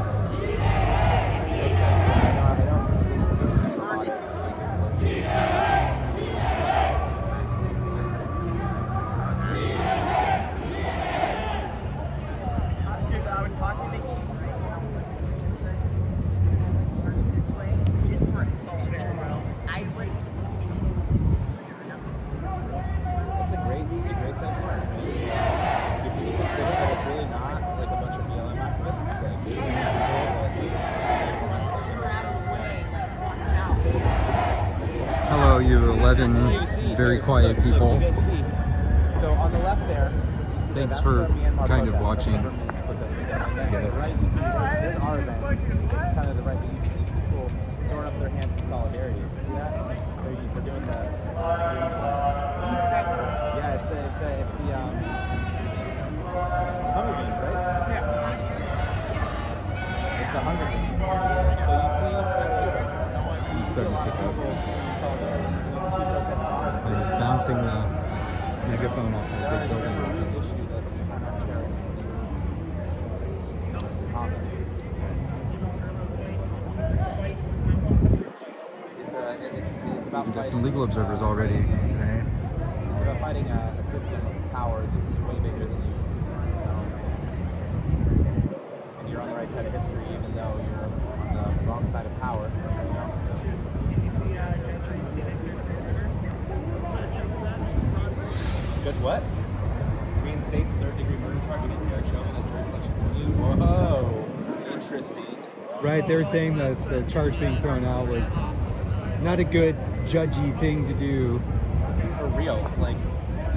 S2: Hello, you 11 very quiet people.
S5: So on the left there,
S2: thanks for kind of watching. I guess.
S5: There's our event. It's kind of the right thing. You see people throwing up their hands in solidarity. You see that? They're doing the yeah, it's the Hunger Games, right? Yeah. It's the Hunger Games. So you see
S2: He's starting to pick up. And he's bouncing the megaphone off the big building. We've got some legal observers already today.
S5: It's about fighting a system of power that's way bigger than you. And you're on the right side of history, even though you're on the wrong side of power. You know?
S4: Did you see Judge reinstated third-degree murder?
S5: Judge what? Reinstates third-degree murder charge against Derek Chauvin at jury selection 20. Whoa, interesting.
S2: Right, they were saying that the charge being thrown out was not a good judgy thing to do.
S5: For real, like,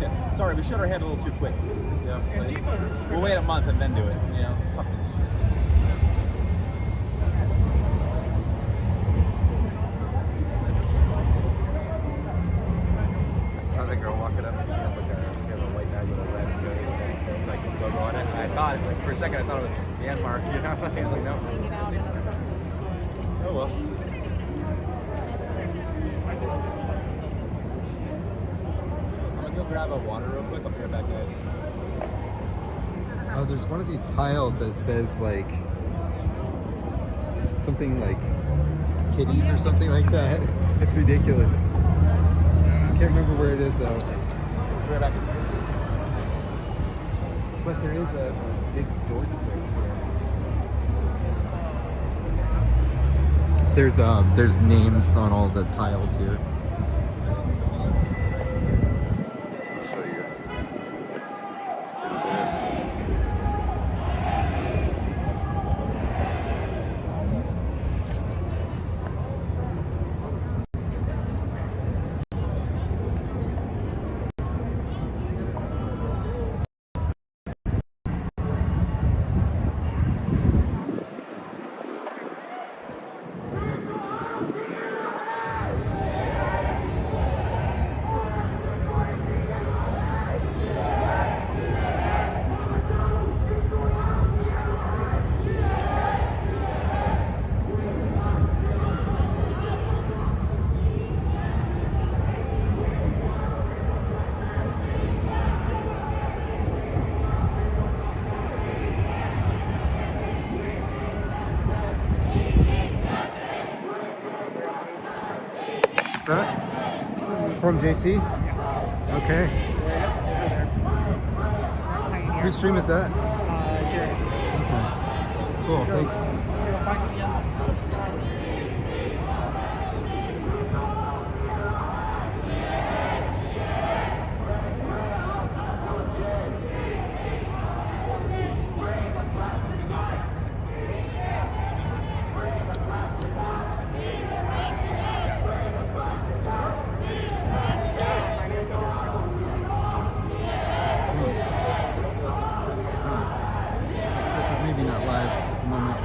S5: yeah. Sorry, we showed our hand a little too quick. You know, like, we'll wait a month and then do it. You know, fucking shit. I saw the girl walking up and she had a white bag with a red like logo on it. And I thought, like, for a second, I thought it was Myanmar. You know, like, no. Oh well. Go grab a water real quick. I'll be right back, guys.
S2: Oh, there's one of these tiles that says like something like titties or something like that. It's ridiculous. I can't remember where it is though.
S5: Be right back. But there is a big door circle here.
S2: There's names on all the tiles here. I'll show you. What's that? From JC? Okay. Whose stream is that?
S5: Jared.
S2: Okay. Cool, thanks. This is maybe not live at the moment.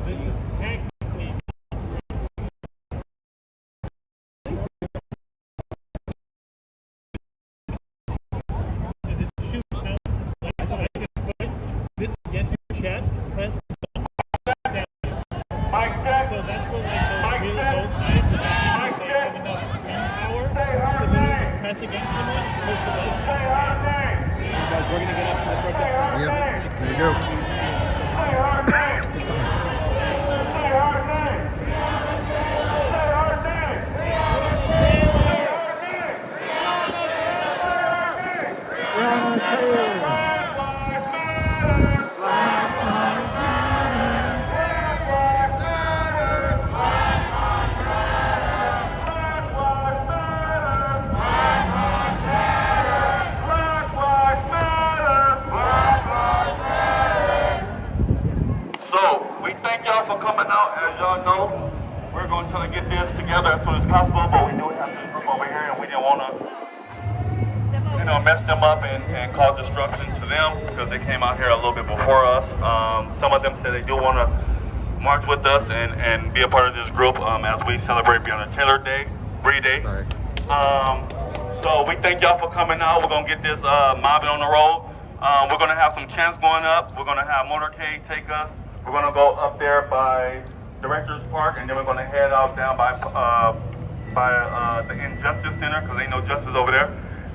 S4: This is technically is it shoot out? So I can put this against your chest, press down. So that's what like those guys that have enough screen power to literally press against someone, push the button and stand. You guys, we're gonna get up to the protest.
S2: Yep, there you go. Breonna Taylor. Black Lives
S3: So, we thank y'all for coming out. As y'all know, we're going to try to get this together as soon as possible, but we do have this group over here, and we didn't want to mess them up and cause destruction to them because they came out here a little bit before us. Some of them said they do want to march with us and be a part of this group as we celebrate Breonna Taylor Day, Bree Day.
S2: Sorry.
S3: So we thank y'all for coming out. We're going to get this mobbing on the road. We're going to have some chants going up. We're going to have motorcade take us. We're going to go up there by Directors Park, and then we're going to head out down by the Injustice Center because ain't no justice over there.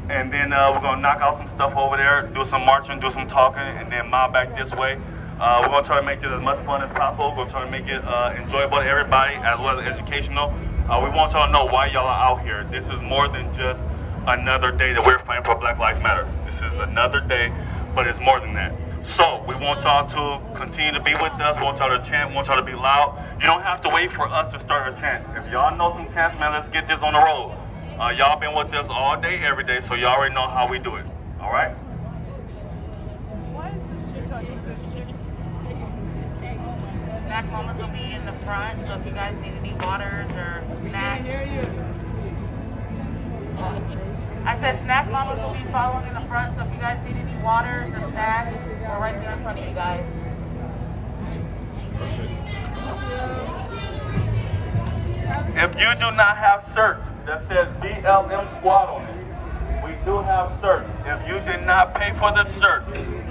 S3: And then we're going to knock out some stuff over there, do some marching, do some talking, and then mob back this way. We're going to try to make it as much fun as possible. We're going to try to make it enjoyable to everybody as well as educational. We want y'all to know why y'all are out here. This is more than just another day that we're fighting for Black Lives Matter. This is another day, but it's more than that. So we want y'all to continue to be with us. We want y'all to chant. We want y'all to be loud. You don't have to wait for us to start a chant. If y'all know some chants, man, let's get this on the road. Y'all been with us all day, every day, so y'all already know how we do it. All right?
S6: Why is this shit talking this shit? Snack moments will be in the front, so if you guys need any waters or snacks. I can't hear you. I said snack mamas will be following in the front, so if you guys need any waters or snacks, we're right there in front of you guys.
S3: If you do not have shirts that says BLM Squad on it, we do have shirts. If you did not pay for the shirt,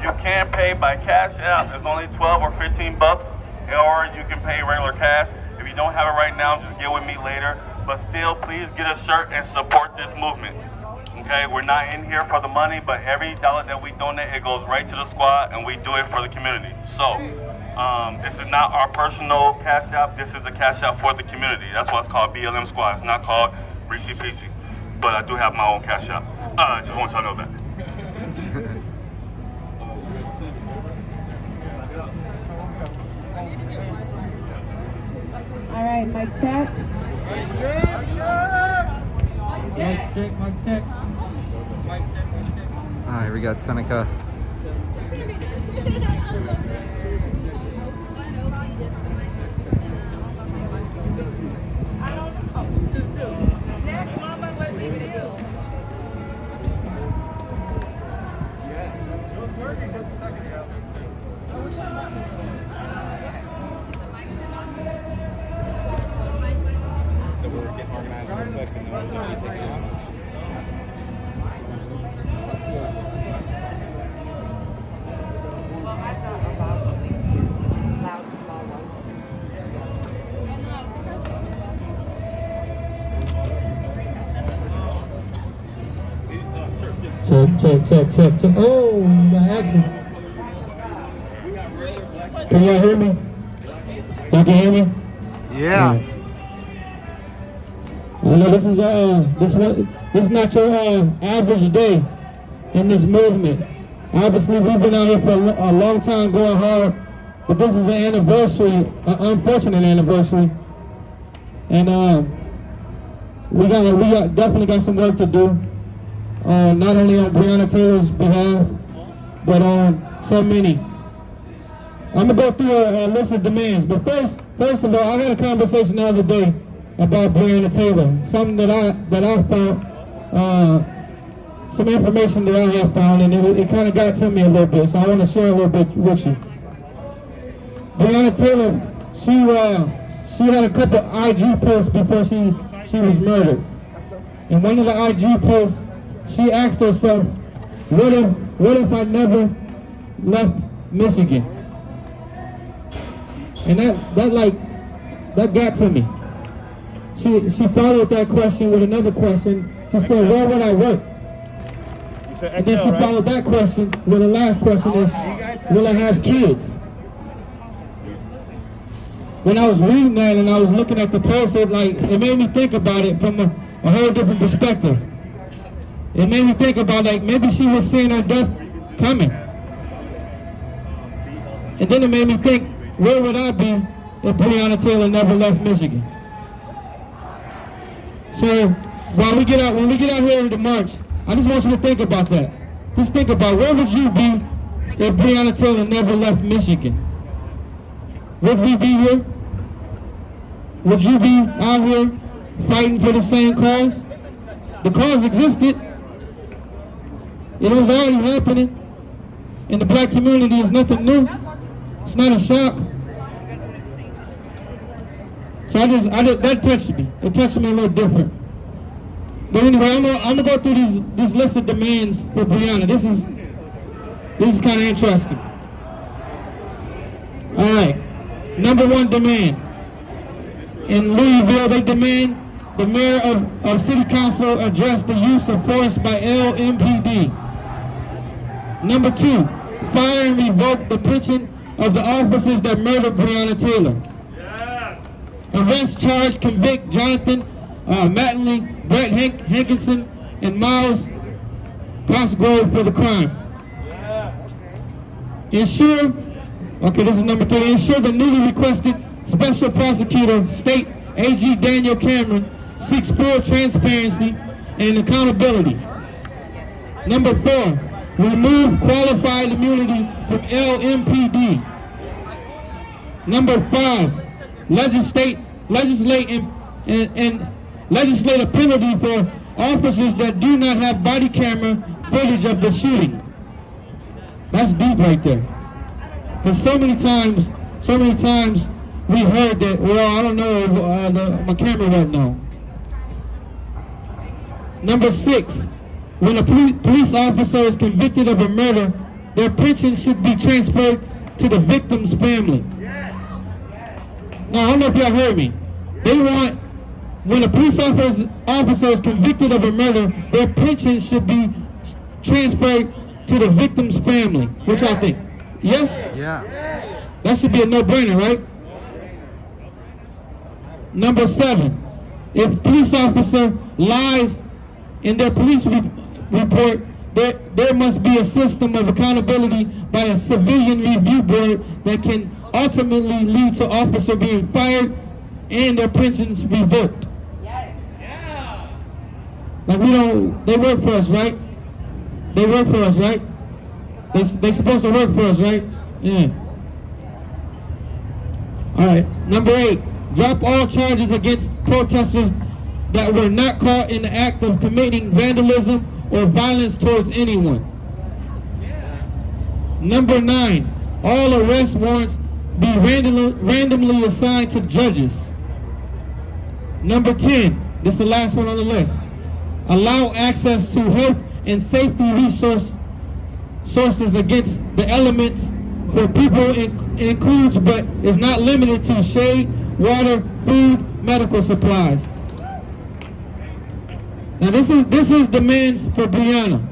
S3: you can pay by Cash App. It's only 12 or 15 bucks, or you can pay regular cash. If you don't have it right now, just get with me later. But still, please get a shirt and support this movement. Okay, we're not in here for the money, but every dollar that we donate, it goes right to the squad, and we do it for the community. So, this is not our personal Cash App. This is the Cash App for the community. That's why it's called BLM Squad. It's not called Reese PC. But I do have my own Cash App. I just want y'all to know that.
S8: All right, mic check. Mic check.
S2: Ah, here we got Seneca.
S5: So we're getting organized real quick and then we're going to be taking off.
S10: Check. Oh, we got action. Can y'all hear me? Y'all can hear me?
S2: Yeah.
S10: I know this is not your average day in this movement. Obviously, we've been out here for a long time going hard, but this is an anniversary, an unfortunate anniversary, and we definitely got some work to do. Not only on Breonna Taylor's behalf, but on so many. I'm gonna go through a list of demands, but first of all, I had a conversation the other day about Breonna Taylor, something that I found, some information that I have found, and it kind of got to me a little bit, so I want to share a little bit with you. Breonna Taylor, she had a couple IG posts before she was murdered, and one of the IG posts, she asked herself, what if I never left Michigan? And that got to me. She followed that question with another question. She said, where would I work? And then she followed that question with the last question is, will I have kids? When I was reading that and I was looking at the post, it made me think about it from a whole different perspective. It made me think about maybe she was seeing her death coming. And then it made me think, where would I be if Breonna Taylor never left Michigan? So when we get out here to march, I just want you to think about that. Just think about where would you be if Breonna Taylor never left Michigan? Would we be here? Would you be out here fighting for the same cause? The cause existed. It was already happening. In the black community, it's nothing new. It's not a shock. So that touched me. It touched me a little different. But anyway, I'm gonna go through this list of demands for Breonna. This is kind of interesting. All right, number one demand. In Louisville, they demand the mayor of city council address the use of force by LMPD. Number two, fire and revoke the pension of the officers that murdered Breonna Taylor. Yes. Arrest, charge, convict Jonathan Mattingly, Brett Hankinson, and Miles Cosgrove for the crime. Ensure, okay, this is number three, ensure the newly requested Special Prosecutor, State AG Daniel Cameron, seeks full transparency and accountability. Number four, remove qualified immunity from LMPD. Number five, legislate a penalty for officers that do not have body camera footage of the shooting. That's deep right there. Because so many times we heard that, well, I don't know, my camera wasn't on. Number six, when a police officer is convicted of a murder, their pension should be transferred to the victim's family. Now, I don't know if y'all heard me. They want, when a police officer is convicted of a murder, their pension should be transferred to the victim's family. What y'all think? Yes?
S2: Yeah.
S10: That should be a no-brainer, right? Number 7, if a police officer lies in their police report, there must be a system of accountability by a civilian review board that can ultimately lead to officer being fired and their pensions revoked. Like they work for us, right? They work for us, right? They supposed to work for us, right? Yeah. All right. Number 8, drop all charges against protesters that were not caught in the act of committing vandalism or violence towards anyone. Number 9, all arrest warrants be randomly assigned to judges. Number 10, this is the last one on the list. Allow access to health and safety sources against the elements for people includes but is not limited to shade, water, food, medical supplies. Now this is demands for Breonna.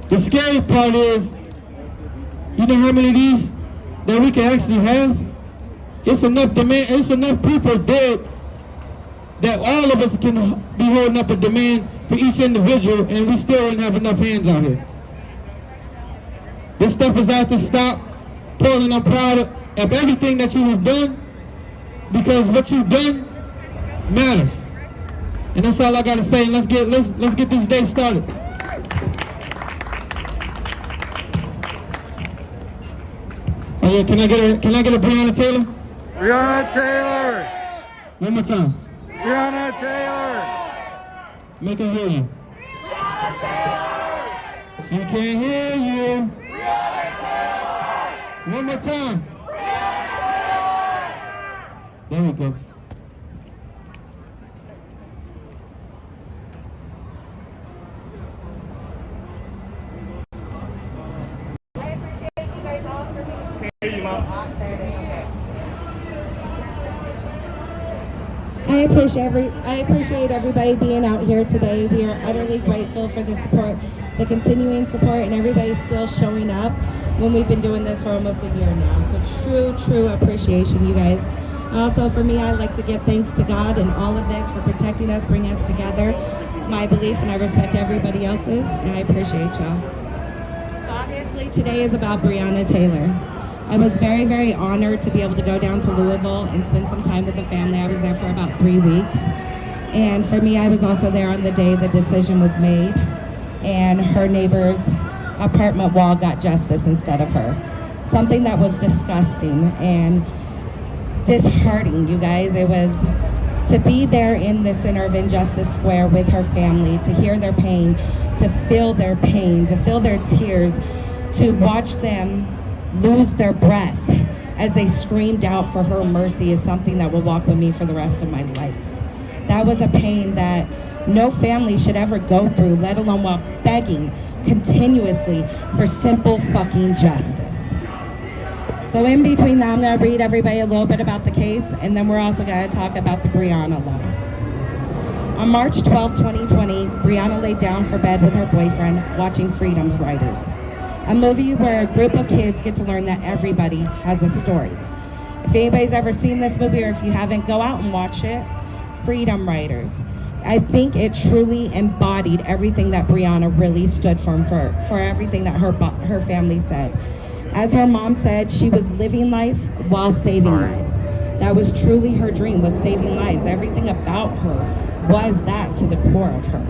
S10: The scary part is, you know how many of these that we can actually have? It's enough people dead that all of us can be holding up a demand for each individual, and we still don't have enough hands out here. This stuff is out to stop. Portland, I'm proud of everything that you have done, because what you've done matters. And that's all I gotta say. Let's get this day started. Oh yeah, can I get a Breonna Taylor?
S2: Breonna Taylor!
S10: One more time.
S2: Breonna Taylor!
S10: Make her hear you. She can't hear you. One more time. There we go.
S14: I appreciate everybody being out here today. We are utterly grateful for the support, the continuing support, and everybody still showing up when we've been doing this for almost a year now. So true appreciation, you guys. Also, for me, I like to give thanks to God and all of this for protecting us, bringing us together. It's my belief, and I respect everybody else's, and I appreciate y'all. So obviously, today is about Breonna Taylor. I was very, very honored to be able to go down to Louisville and spend some time with the family. I was there for about 3 weeks. And for me, I was also there on the day the decision was made, and her neighbor's apartment wall got justice instead of her. Something that was disgusting and disheartening, you guys. It was to be there in the center of Injustice Square with her family, to hear their pain, to feel their pain, to feel their tears, to watch them lose their breath as they screamed out for her mercy is something that will walk with me for the rest of my life. That was a pain that no family should ever go through, let alone while begging continuously for simple fucking justice. So in between that, I'm gonna read everybody a little bit about the case, and then we're also gonna talk about the Breonna law. On March 12, 2020, Breonna laid down for bed with her boyfriend watching Freedom's Riders, a movie where a group of kids get to learn that everybody has a story. If anybody's ever seen this movie, or if you haven't, go out and watch it. Freedom Riders. I think it truly embodied everything that Breonna really stood for everything that her family said. As her mom said, she was living life while saving lives. That was truly her dream, was saving lives. Everything about her was that to the core of her.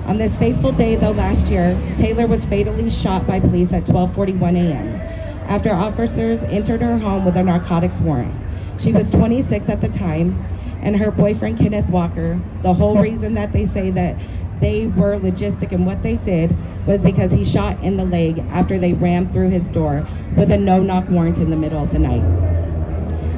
S14: On this fateful day, though, last year, Taylor was fatally shot by police at 12:41 a.m. after officers entered her home with a narcotics warrant. She was 26 at the time, and her boyfriend, Kenneth Walker, the whole reason that they say that they were logistic in what they did was because he shot in the leg after they rammed through his door with a no-knock warrant in the middle of the night.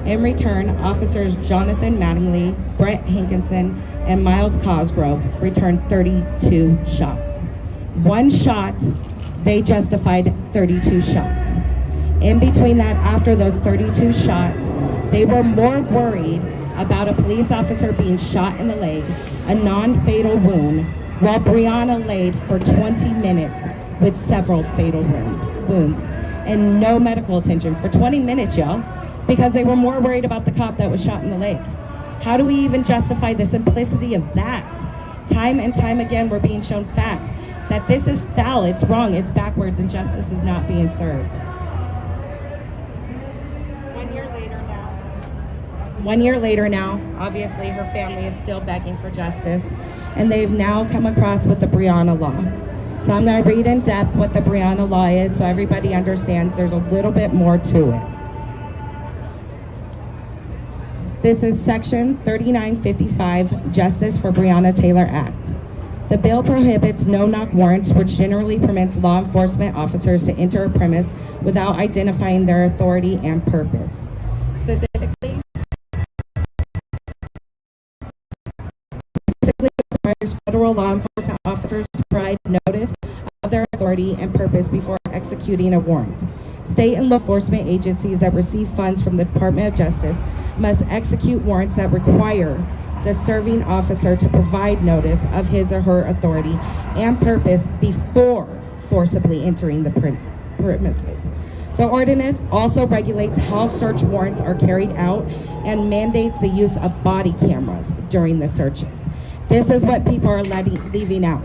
S14: In return, officers Jonathan Mattingly, Brett Hankinson, and Miles Cosgrove returned 32 shots. One shot, they justified 32 shots. In between that, after those 32 shots, they were more worried about a police officer being shot in the leg, a non-fatal wound, while Breonna laid for 20 minutes with several fatal wounds and no medical attention for 20 minutes, y'all, because they were more worried about the cop that was shot in the leg. How do we even justify the simplicity of that? Time and time again, we're being shown facts that this is foul, it's wrong, it's backwards, and justice is not being served. 1 year later now, obviously her family is still begging for justice, and they've now come across with the Breonna law. So I'm going to read in depth what the Breonna law is so everybody understands there's a little bit more to it. This is Section 3955, Justice for Breonna Taylor Act. The bill prohibits no-knock warrants, which generally permits law enforcement officers to enter a premise without identifying their authority and purpose. Specifically requires federal law enforcement officers to provide notice of their authority and purpose before executing a warrant. State and law enforcement agencies that receive funds from the Department of Justice must execute warrants that require the serving officer to provide notice of his or her authority and purpose before forcibly entering the premises. The ordinance also regulates how search warrants are carried out and mandates the use of body cameras during the searches. This is what people are leaving out,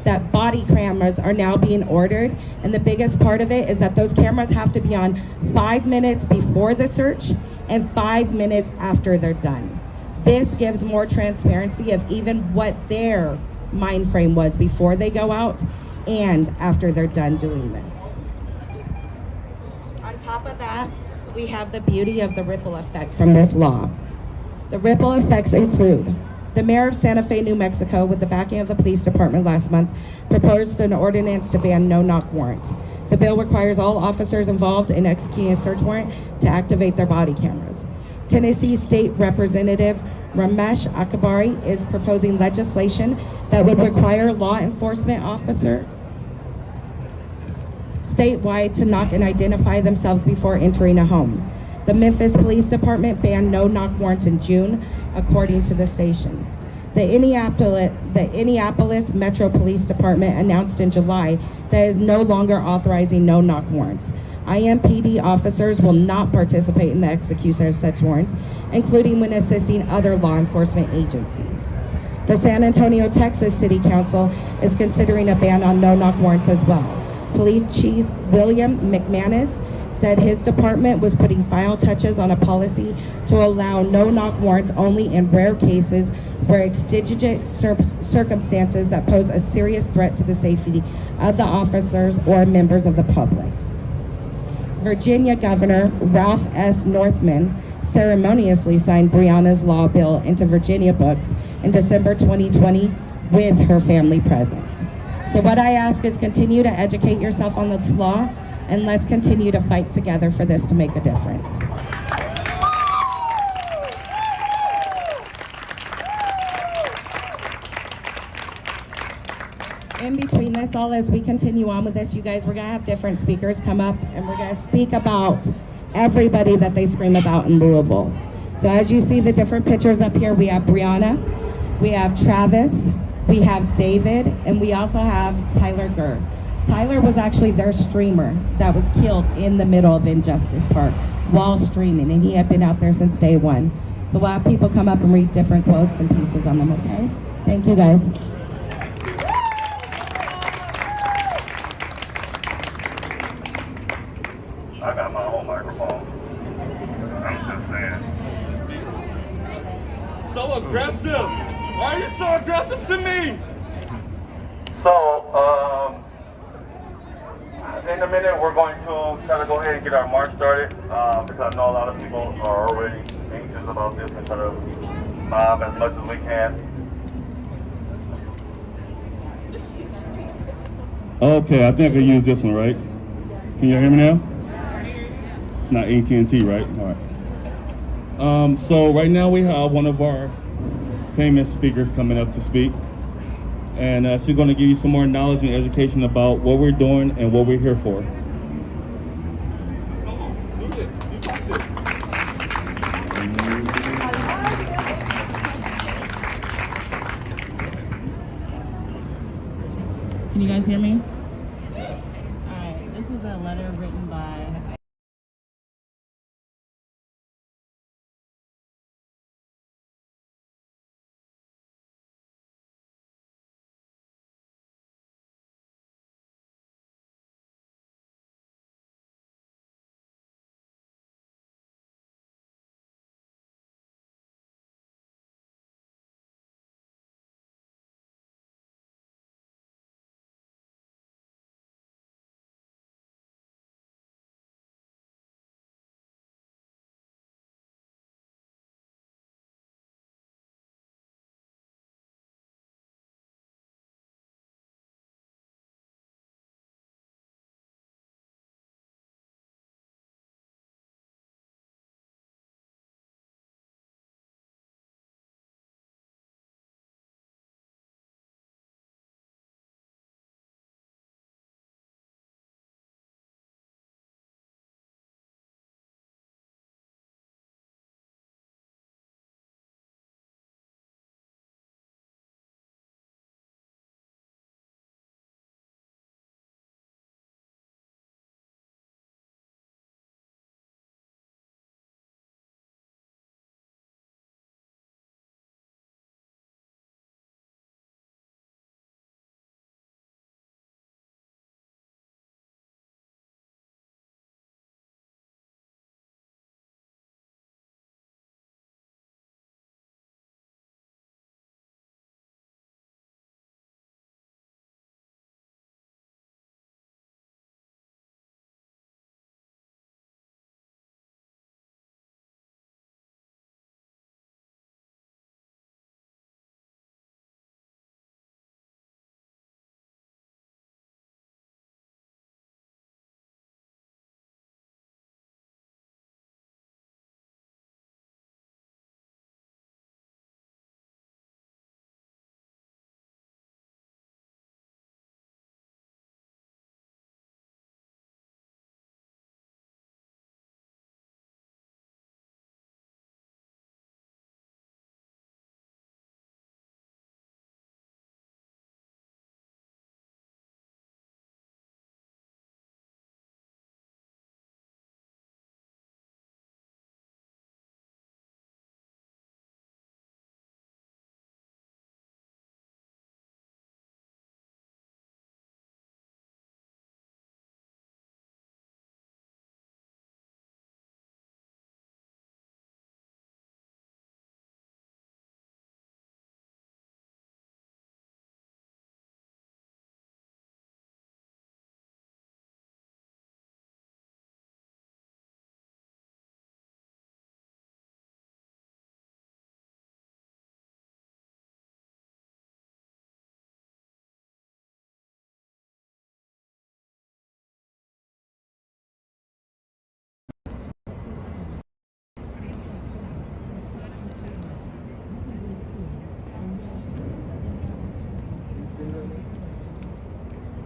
S14: that body cameras are now being ordered, and the biggest part of it is that those cameras have to be on 5 minutes before the search and 5 minutes after they're done. This gives more transparency of even what their mind frame was before they go out and after they're done doing this. On top of that, we have the beauty of the ripple effect from this law. The ripple effects include the mayor of Santa Fe, New Mexico, with the backing of the police department last month, proposed an ordinance to ban no-knock warrants. The bill requires all officers involved in executing a search warrant to activate their body cameras. Tennessee State Representative Ramesh Akbari is proposing legislation that would require law enforcement officers statewide to knock and identify themselves before entering a home. The Memphis Police Department banned no-knock warrants in June, according to the station. The Indianapolis Metro Police Department announced in July that it is no longer authorizing no-knock warrants. IMPD officers will not participate in the execution of such warrants, including when assisting other law enforcement agencies. The San Antonio, Texas City Council is considering a ban on no-knock warrants as well. Police Chief William McManus said his department was putting final touches on a policy to allow no-knock warrants only in rare cases where exigent circumstances that pose a serious threat to the safety of the officers or members of the public. Virginia Governor Ralph S. Northam ceremoniously signed Breonna's law bill into Virginia books in December 2020 with her family present. So what I ask is continue to educate yourself on this law, and let's continue to fight together for this to make a difference. In between this all, as we continue on with this, you guys, we're gonna have different speakers come up and we're gonna speak about everybody that they scream about in Louisville. So as you see the different pictures up here, we have Breonna, we have Travis, we have David, and we also have Tyler Gurr. Tyler was actually their streamer that was killed in the middle of Injustice Park while streaming, and he had been out there since day one. So we'll have people come up and read different quotes and pieces on them, okay? Thank you, guys.
S3: I got my own microphone. I'm just saying. So aggressive. Why are you so aggressive to me? So, in a minute, we're going to try to go ahead and get our march started because I know a lot of people are already anxious about this and try to mob as much as we can. Okay, I think I can use this one, right? Can you hear me now? It's not AT&T, right? All right. So right now we have one of our famous speakers coming up to speak. And she's going to give you some more knowledge and education about what we're doing and what we're here for.
S15: Can you guys hear me? All right, this is a letter written by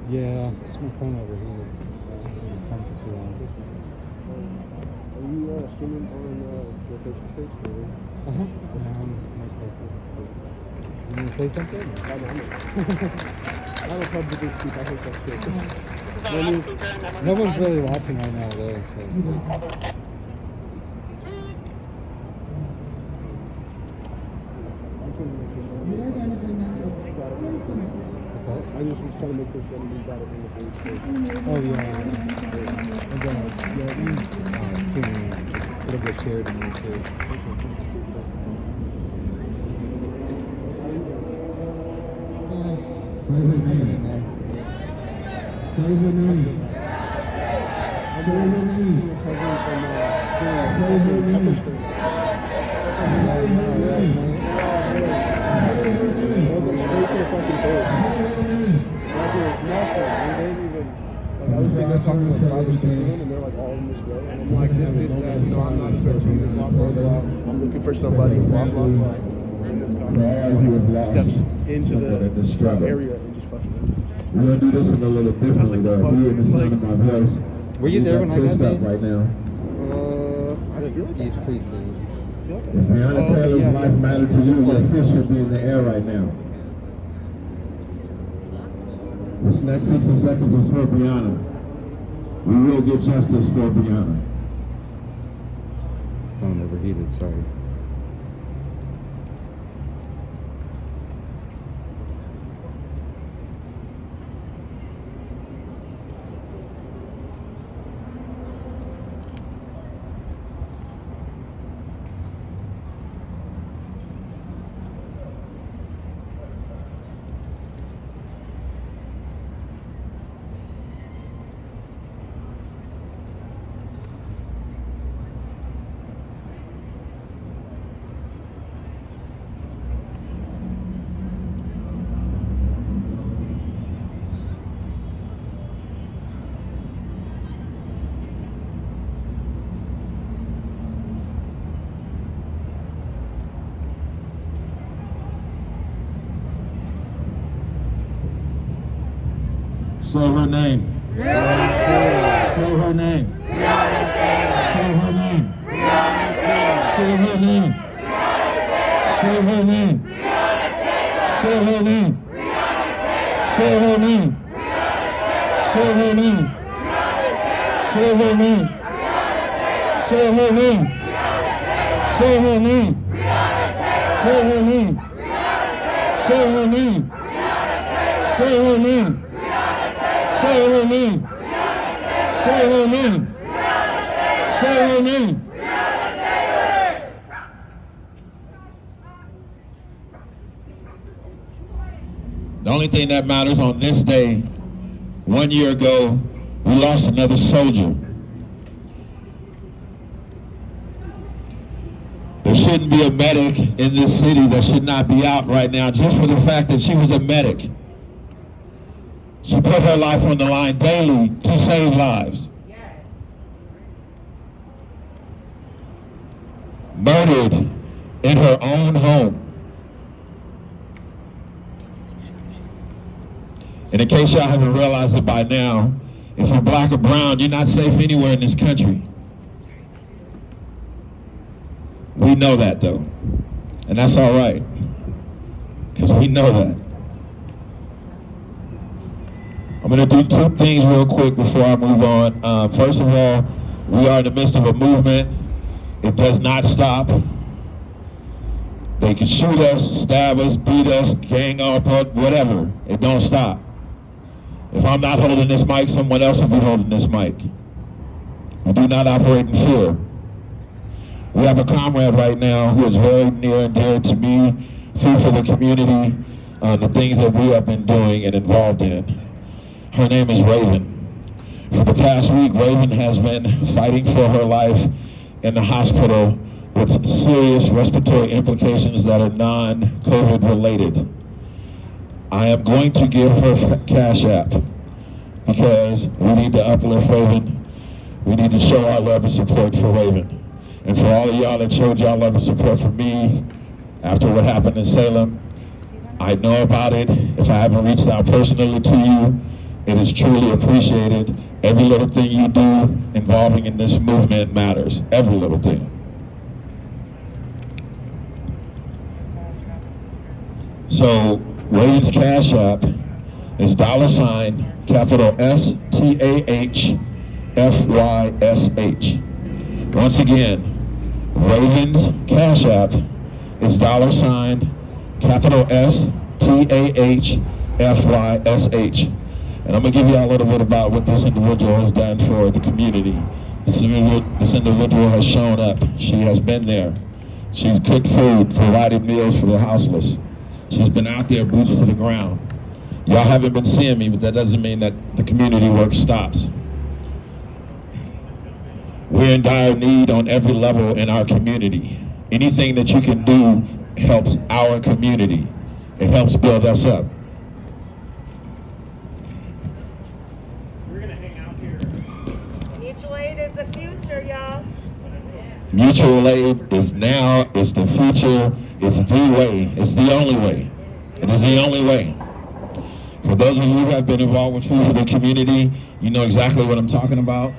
S2: Yeah, it's my phone over here. It's been on the phone for too long.
S16: Are you streaming on your Facebook page?
S2: Uh-huh. Most places. You want to say something?
S16: I don't publicly speak. I hate that shit.
S2: No one's really watching right now, though. So it's like... What's that?
S16: I just was trying to make sure you got it in the page space.
S2: Oh, yeah. And then, soon it'll get shared in there, too. Say her name. Say her name. Say her name. Say her name. Straight to the fucking face. Like it was nothing. They didn't even
S16: I was sitting there talking to like 5 or 6 of them, and they're like all in this row, and I'm like, this, that, no, I'm not a threat to you, blah, blah, blah. I'm looking for somebody, blah, blah, blah. And this guy steps into the area and just fucking.
S10: We're gonna do this one a little differently though. If you're in the sound of my voice,
S2: Were you there when I got
S10: up
S2: these?
S10: right now.
S16: I feel like
S2: These precincts.
S10: If Breonna Taylor's life mattered to you, your fist should be in the air right now. This next 60 seconds is for Breonna. We will get justice for Breonna.
S2: Phone overheated, sorry.
S10: Say her name. Say her name. Say her name. Say her name. Say her name. Say her name. Say her name. Say her name. Say her name. Say her name. Say her name. Say her name. Say her name. Say her name. Say her name. Say her name. Say her name. The only thing that matters on this day, 1 year ago, we lost another soldier. There shouldn't be a medic in this city that should not be out right now just for the fact that she was a medic. She put her life on the line daily to save lives. Murdered in her own home. And in case y'all haven't realized it by now, if you're black or brown, you're not safe anywhere in this country. We know that though. And that's all right. Because we know that. I'm going to do 2 things real quick before I move on. First of all, we are in the midst of a movement. It does not stop. They can shoot us, stab us, beat us, gang up, whatever. It don't stop. If I'm not holding this mic, someone else will be holding this mic. We do not operate in fear. We have a comrade right now who is very near and dear to me, food for the community, the things that we have been doing and involved in. Her name is Raven. For the past week, Raven has been fighting for her life in the hospital with serious respiratory implications that are non-COVID related. I am going to give her Cash App because we need to uplift Raven. We need to show our love and support for Raven. And for all of y'all that showed y'all love and support for me after what happened in Salem, I know about it. If I haven't reached out personally to you, it is truly appreciated. Every little thing you do involving in this movement matters. Every little thing. So Raven's Cash App is $ capital STAHFYSH. Once again, Raven's Cash App is $ capital STAHFYSH. And I'm going to give you a little bit about what this individual has done for the community. This individual has shown up. She has been there. She's cooked food, provided meals for the houseless. She's been out there, boots to the ground. Y'all haven't been seeing me, but that doesn't mean that the community work stops. We're in dire need on every level in our community. Anything that you can do helps our community. It helps build us up.
S6: Mutual aid is the future, y'all.
S17: Mutual aid is now, it's the future, it's the way, it's the only way. It is the only way. For those of you who have been involved with food for the community, you know exactly what I'm talking about.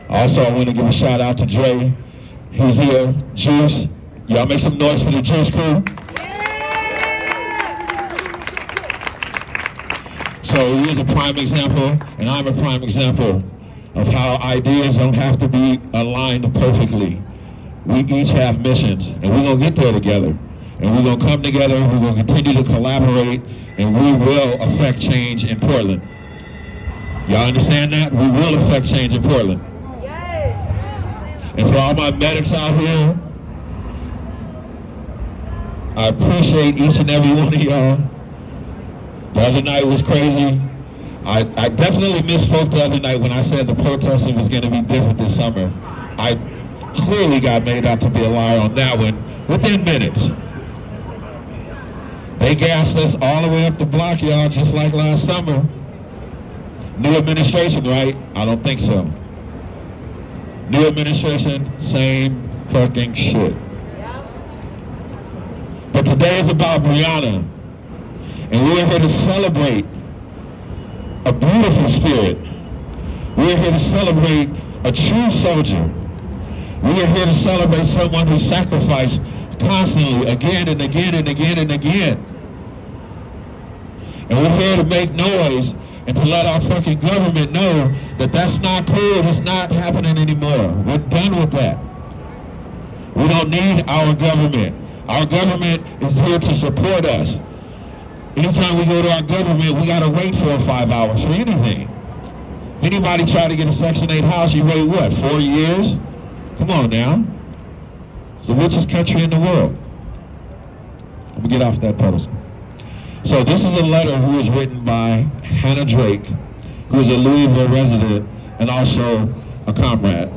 S17: Also, I want to give a shout out to Dre. He's here. Juice. Y'all make some noise for the Juice crew. So he is a prime example, and I'm a prime example of how ideas don't have to be aligned perfectly. We each have missions, and we're going to get there together. And we're going to come together, we're going to continue to collaborate, and we will affect change in Portland. Y'all understand that? We will affect change in Portland. And for all my medics out here, I appreciate each and every one of y'all. The other night was crazy. I definitely misspoke the other night when I said the protesting was going to be different this summer. I clearly got made out to be a liar on that one within minutes. They gassed us all the way up the block, y'all, just like last summer. New administration, right? I don't think so. New administration, same fucking shit. But today is about Breonna. And we're here to celebrate a beautiful spirit. We're here to celebrate a true soldier. We are here to celebrate someone who sacrificed constantly, again and again and again and again. And we're here to make noise and to let our fucking government know that that's not cool, it's not happening anymore. We're done with that. We don't need our government. Our government is here to support us. Anytime we go to our government, we gotta wait 4 or 5 hours for anything. Anybody try to get a Section 8 house, you wait what, 4 years? Come on now. It's the richest country in the world. Let me get off that pedestal. So this is a letter who was written by Hannah Drake, who is a Louisville resident and also a comrade.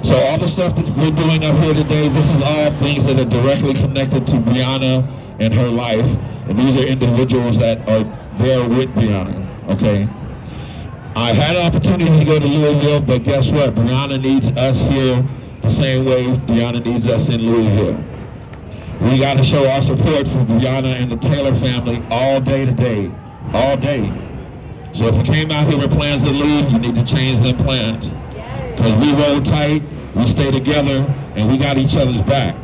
S17: So all the stuff that we're doing up here today, this is all things that are directly connected to Breonna and her life. And these are individuals that are there with Breonna, okay? I had an opportunity to go to Louisville, but guess what? Breonna needs us here the same way Breonna needs us in Louisville. We got to show our support for Breonna and the Taylor family all day today, all day. So if you came out here with plans to leave, you need to change them plans. Because we roll tight, we stay together, and we got each other's back.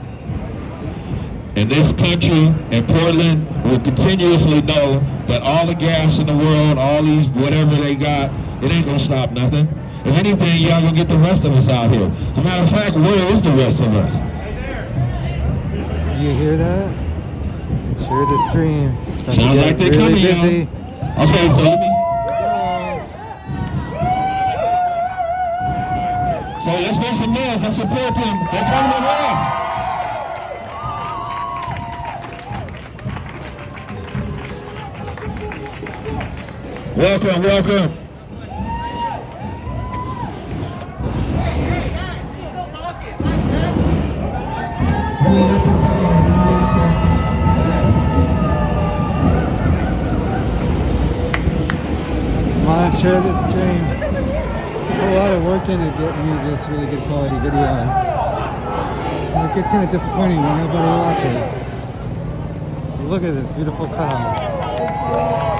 S17: And this country and Portland will continuously know that all the gas in the world, all these whatever they got, it ain't gonna stop nothing. If anything, y'all gonna get the rest of us out here. As a matter of fact, where is the rest of us?
S2: Do you hear that? Share the stream.
S17: Sounds like they're
S2: really
S17: coming,
S2: busy.
S17: Okay, so let me. So let's make some noise. Let's support them. They're coming with us. Welcome, welcome.
S2: Come on, share this stream. Put a lot of work into getting you this really good quality video. And it gets kind of disappointing when nobody watches. Look at this beautiful crowd.